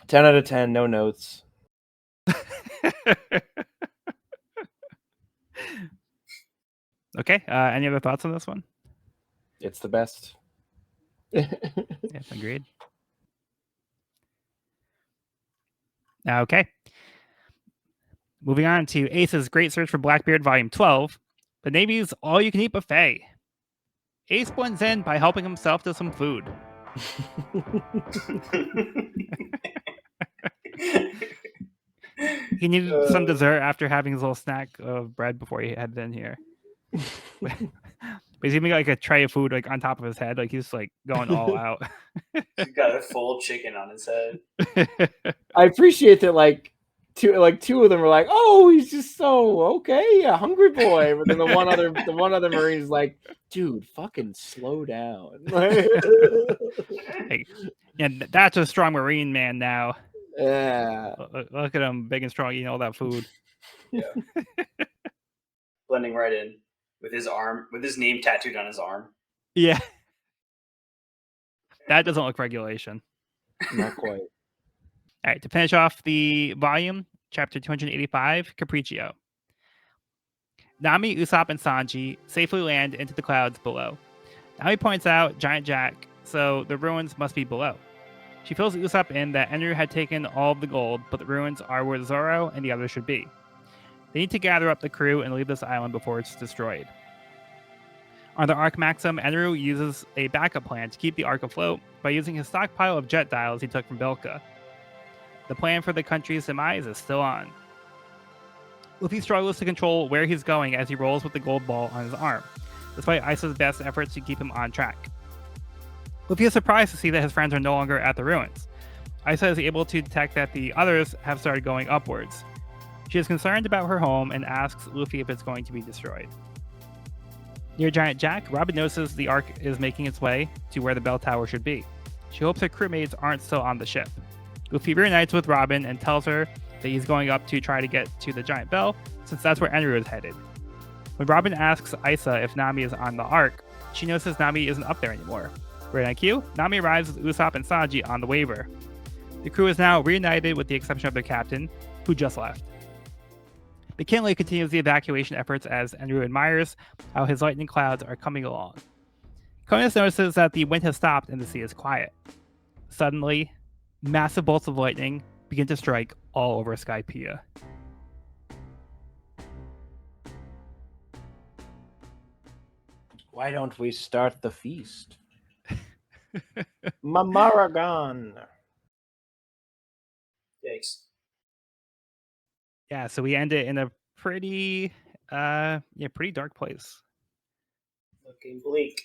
10 out of 10, no notes. Okay. Any other thoughts on this one? It's the best. Yes, agreed. Okay. Moving on to Ace's Great Search for Blackbeard, Volume 12, the Navy's all-you-can-eat buffet. Ace blends in by helping himself to some food. He needed some dessert after having his little snack of bread before he headed in here. But he's even got like a tray of food like on top of his head, like he's like going all out. He's got a full chicken on his head. I appreciate that. Like two of them were like, "Oh, he's just so okay, a hungry boy." But then the one other Marine is like, "Dude, fucking slow down." Like, yeah, that's a strong Marine man now. Yeah. Look at him, big and strong, eating all that food. Yeah. Blending right in with his arm, with his name tattooed on his arm. Yeah. That doesn't look regulation. Not quite. All right, to finish off the volume, chapter 285, Capriccio. Nami, Usopp, and Sanji safely land into the clouds below. Nami points out Giant Jack, so the ruins must be below. She fills Usopp in that Eneru had taken all of the gold, but the ruins are where Zoro and the others should be. They need to gather up the crew and leave this island before it's destroyed. On the Ark Maxim, Eneru uses a backup plan to keep the Ark afloat by using his stockpile of jet dials he took from Bilka. The plan for the country's demise is still on. Luffy struggles to control where he's going as he rolls with the gold ball on his arm, despite Isa's best efforts to keep him on track. Luffy is surprised to see that his friends are no longer at the ruins. Isa is able to detect that the others have started going upwards. She is concerned about her home and asks Luffy if it's going to be destroyed. Near Giant Jack, Robin notices the Ark is making its way to where the bell tower should be. She hopes her crewmates aren't still on the ship. Luffy reunites with Robin and tells her that he's going up to try to get to the giant bell, since that's where Eneru is headed. When Robin asks Isa if Nami is on the Ark, she notices Nami isn't up there anymore. Right on cue, Nami arrives with Usopp and Sanji on the waiver. The crew is now reunited with the exception of their captain, who just left. McKinley continues the evacuation efforts as Eneru admires how his lightning clouds are coming along. Conis notices that the wind has stopped and the sea is quiet. Suddenly, massive bolts of lightning begin to strike all over Skypiea. Why don't we start the feast? Mamaragon. Yikes. Yeah, so we end it in a pretty dark place. Looking bleak.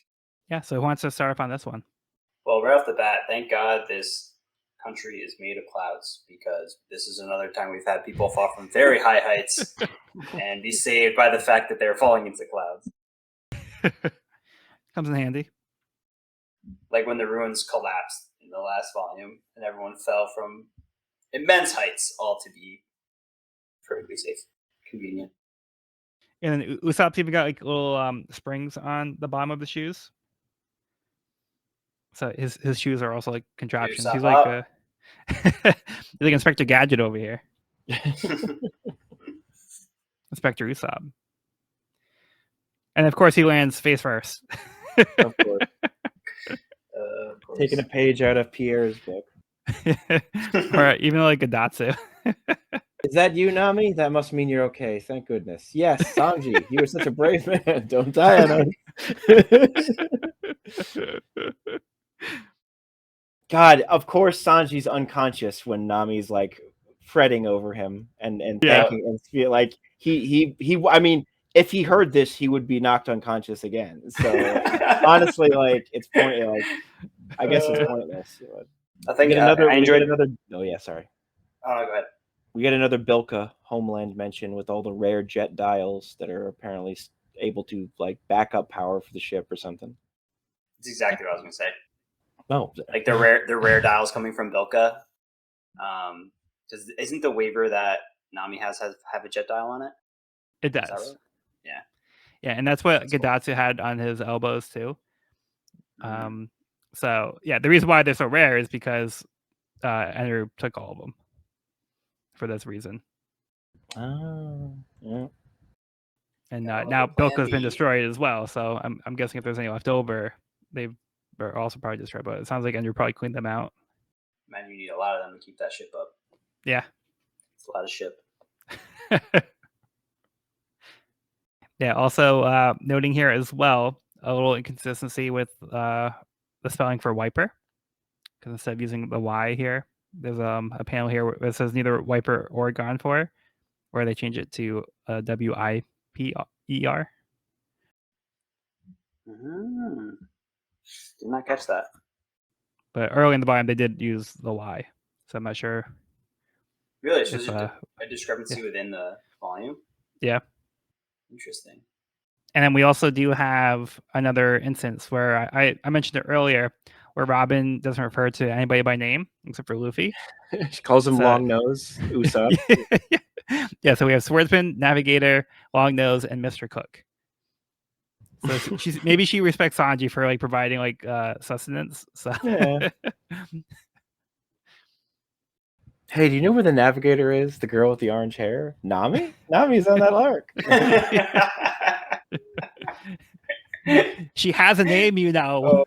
Yeah, so who wants to start off on this one? Well, right off the bat, thank God this country is made of clouds, because this is another time we've had people fall from very high heights and be saved by the fact that they're falling into clouds. Comes in handy. Like when the ruins collapsed in the last volume and everyone fell from immense heights, all to be perfectly safe, convenient. And then Usopp's even got like little springs on the bottom of the shoes. So his shoes are also like contraptions. He's like he's like Inspector Gadget over here. Inspector Usopp. And of course he lands face first. Of course. Taking a page out of Pierre's book. Or even like a Datsu. Is that you, Nami? That must mean you're okay. Thank goodness. Yes, Sanji, you were such a brave man. Don't die on us. God, of course Sanji's unconscious when Nami's like fretting over him and thanking and feel like he I mean, if he heard this, he would be knocked unconscious again. So honestly, like it's pointless. Like I guess it's pointless. I think I enjoyed another. Oh yeah, sorry. Oh, go ahead. We get another Bilka homeland mention with all the rare jet dials that are apparently able to like backup power for the ship or something. That's exactly what I was going to say. Oh, like the rare dials coming from Bilka. Because isn't the waiver that Nami has have a jet dial on it? It does. Right? Yeah. Yeah, and that's what Gadatsu had on his elbows too. So yeah, the reason why they're so rare is because Eneru took all of them for this reason. Oh, yeah. And now Bilka's been destroyed as well. So I'm guessing if there's any left over, they're also probably destroyed. But it sounds like Eneru probably cleaned them out. Man, you need a lot of them to keep that ship up. Yeah, it's a lot of ship. Yeah. Also, noting here as well a little inconsistency with the spelling for wiper, because instead of using the Y here, there's a panel here where it says neither wiper or gone for, where they change it to WIPER. Did not catch that. But early in the volume, they did use the Y, so I'm not sure. Really? So If, there's a discrepancy within the volume? Yeah. Interesting. And then we also do have another instance where I mentioned it earlier, where Robin doesn't refer to anybody by name except for Luffy. She calls him So- Long Nose, Usopp. Yeah, so we have Swordsman, Navigator, Long Nose, and Mr. Cook. So maybe she respects Sanji for like providing like sustenance. So Yeah. Hey, do you know where the navigator is? The girl with the orange hair? Nami? Nami's on that arc. She has a name, you know. Oh.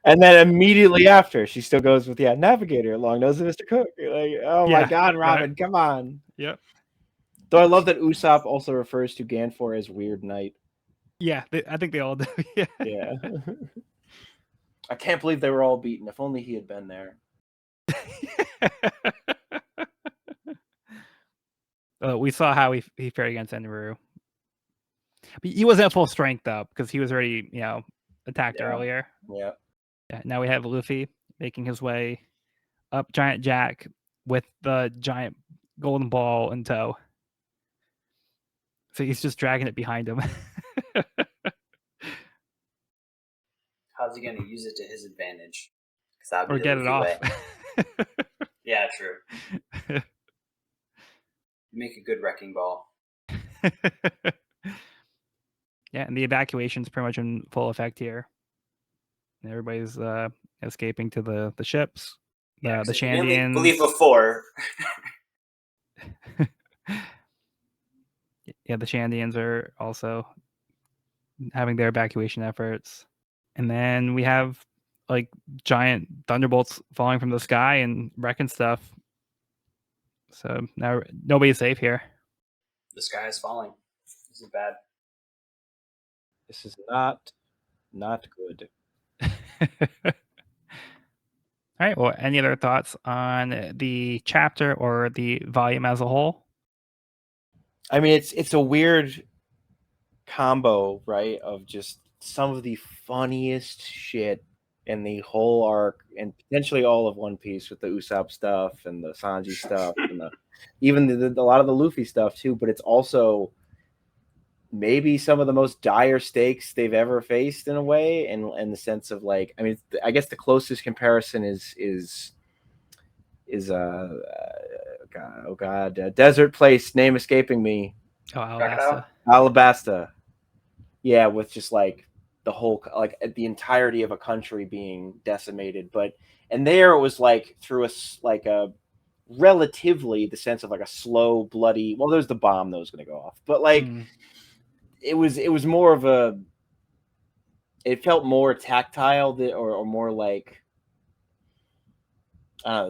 And then immediately after, she still goes with navigator, Long Nose, and Mr. Cook. You're like, oh my God, Robin, come on. Yep. Though I love that Usopp also refers to Ganfor as Weird Knight. Yeah, I think they all do. Yeah. I can't believe they were all beaten. If only he had been there. We saw how he fared against Eneru. But he wasn't at full strength though, because he was already, attacked earlier. Yeah. Now we have Luffy making his way up Giant Jack with the giant golden ball in tow. So he's just dragging it behind him. How's he going to use it to his advantage? Or get it off. Yeah, true. Make a good wrecking ball. Yeah, and the evacuation's pretty much in full effect here. And everybody's escaping to the ships. The Shandians. Believe before. Yeah, the Shandians are also having their evacuation efforts. And then we have like giant thunderbolts falling from the sky and wrecking stuff. So now nobody's safe here. The sky is falling. This is bad. This is not good. All right. Well, any other thoughts on the chapter or the volume as a whole? I mean, it's a weird combo, right? Of just some of the funniest shit in the whole arc, and potentially all of One Piece, with the Usopp stuff and the Sanji stuff, and even a lot of the Luffy stuff too. But it's also maybe some of the most dire stakes they've ever faced in a way, in the sense of like, I mean, I guess the closest comparison is desert place, name escaping me. Oh, Alabasta. Alabasta. Yeah, with just like the whole, like the entirety of a country being decimated, and there it was like through a relatively, the sense of like a slow, bloody. Well, there's the bomb that was going to go off, but like it was more of a. It felt more tactile, or more like.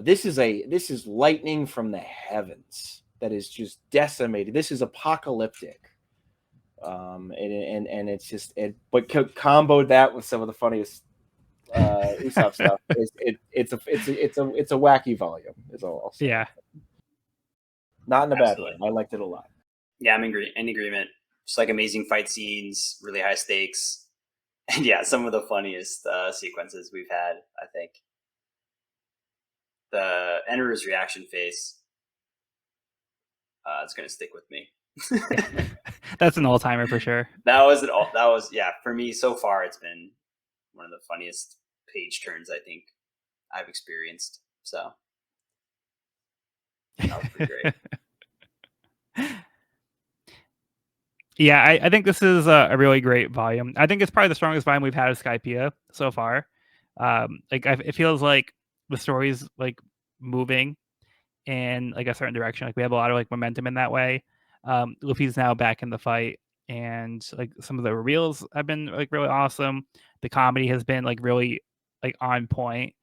This is lightning from the heavens that is just decimated. This is apocalyptic. And it's just but comboed that with some of the funniest Usopp stuff. It's a wacky volume, is all I'll say. Yeah. Not in a bad way. I liked it a lot. Yeah, I'm in agreement. Just like amazing fight scenes, really high stakes, and yeah, some of the funniest sequences we've had. I think the Eneru's reaction face is going to stick with me. That's an all-timer for sure. That was yeah, for me so far it's been one of the funniest page turns I think I've experienced. So that was pretty great. Yeah, I think this is a really great volume. I think it's probably the strongest volume we've had of Skypiea so far. It feels like the story's like moving in like a certain direction. Like we have a lot of like momentum in that way. Luffy's now back in the fight, and like some of the reveals have been like really awesome. The comedy has been like really like on point.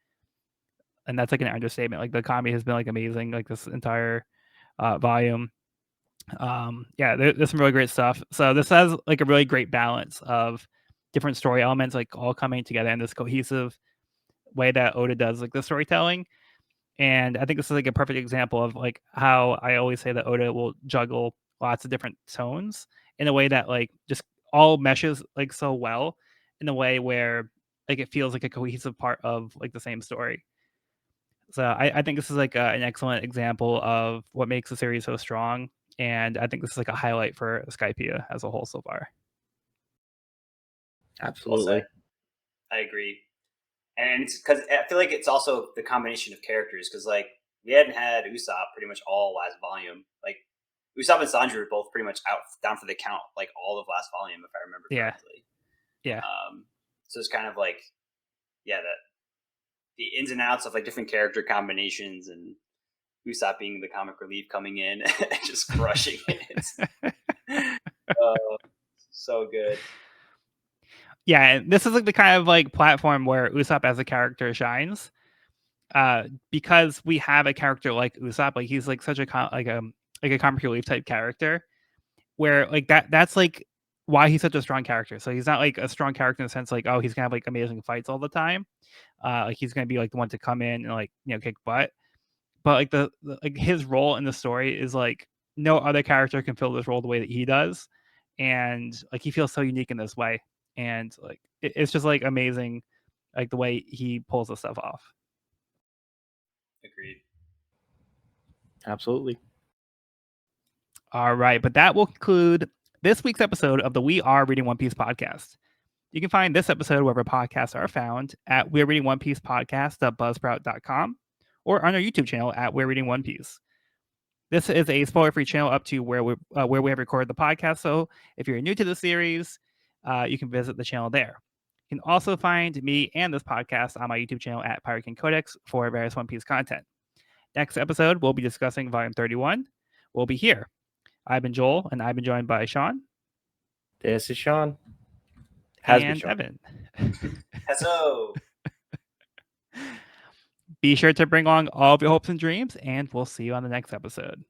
and that's like an understatement. Like the comedy has been like amazing, like this entire volume. There's some really great stuff. So this has like a really great balance of different story elements, like all coming together in this cohesive way that Oda does like the storytelling. And I think this is like a perfect example of like how I always say that Oda will juggle lots of different tones in a way that like just all meshes like so well in a way where like it feels like a cohesive part of like the same story. So I think this is like an excellent example of what makes the series so strong. And I think this is like a highlight for Skypiea as a whole so far. Absolutely. Well, I agree. And it's because I feel like it's also the combination of characters, because like we hadn't had Usopp pretty much all last volume. Like Usopp and Sanji were both pretty much out down for the count like all of last volume, if I remember correctly. Yeah. So it's kind of like that the ins and outs of like different character combinations, and Usopp being the comic relief coming in and just crushing it. So good. Yeah, this is like the kind of like platform where Usopp as a character shines. Because we have a character like Usopp, like he's like such a comic relief type character, where like that's like why he's such a strong character. So he's not like a strong character in the sense like, oh, he's gonna have like amazing fights all the time. Like he's gonna be like the one to come in and like, you know, kick butt. But like the like his role in the story is like no other character can fill this role the way that he does, and like he feels so unique in this way, and like it's just like amazing, like the way he pulls this stuff off. Agreed. Absolutely. All right, but that will conclude this week's episode of the We Are Reading One Piece podcast. You can find this episode wherever podcasts are found at We're Reading One Piece podcast.buzzsprout.com or on our YouTube channel at We're Reading One Piece. This is a spoiler-free channel up to where we have recorded the podcast. So if you're new to the series, you can visit the channel there. You can also find me and this podcast on my YouTube channel at Pirate King Codex for various One Piece content. Next episode, we'll be discussing Volume 31. We'll be here. I've been Joel, and I've been joined by Sean. This is Sean. And Evan. Hello. Be sure to bring along all of your hopes and dreams, and we'll see you on the next episode.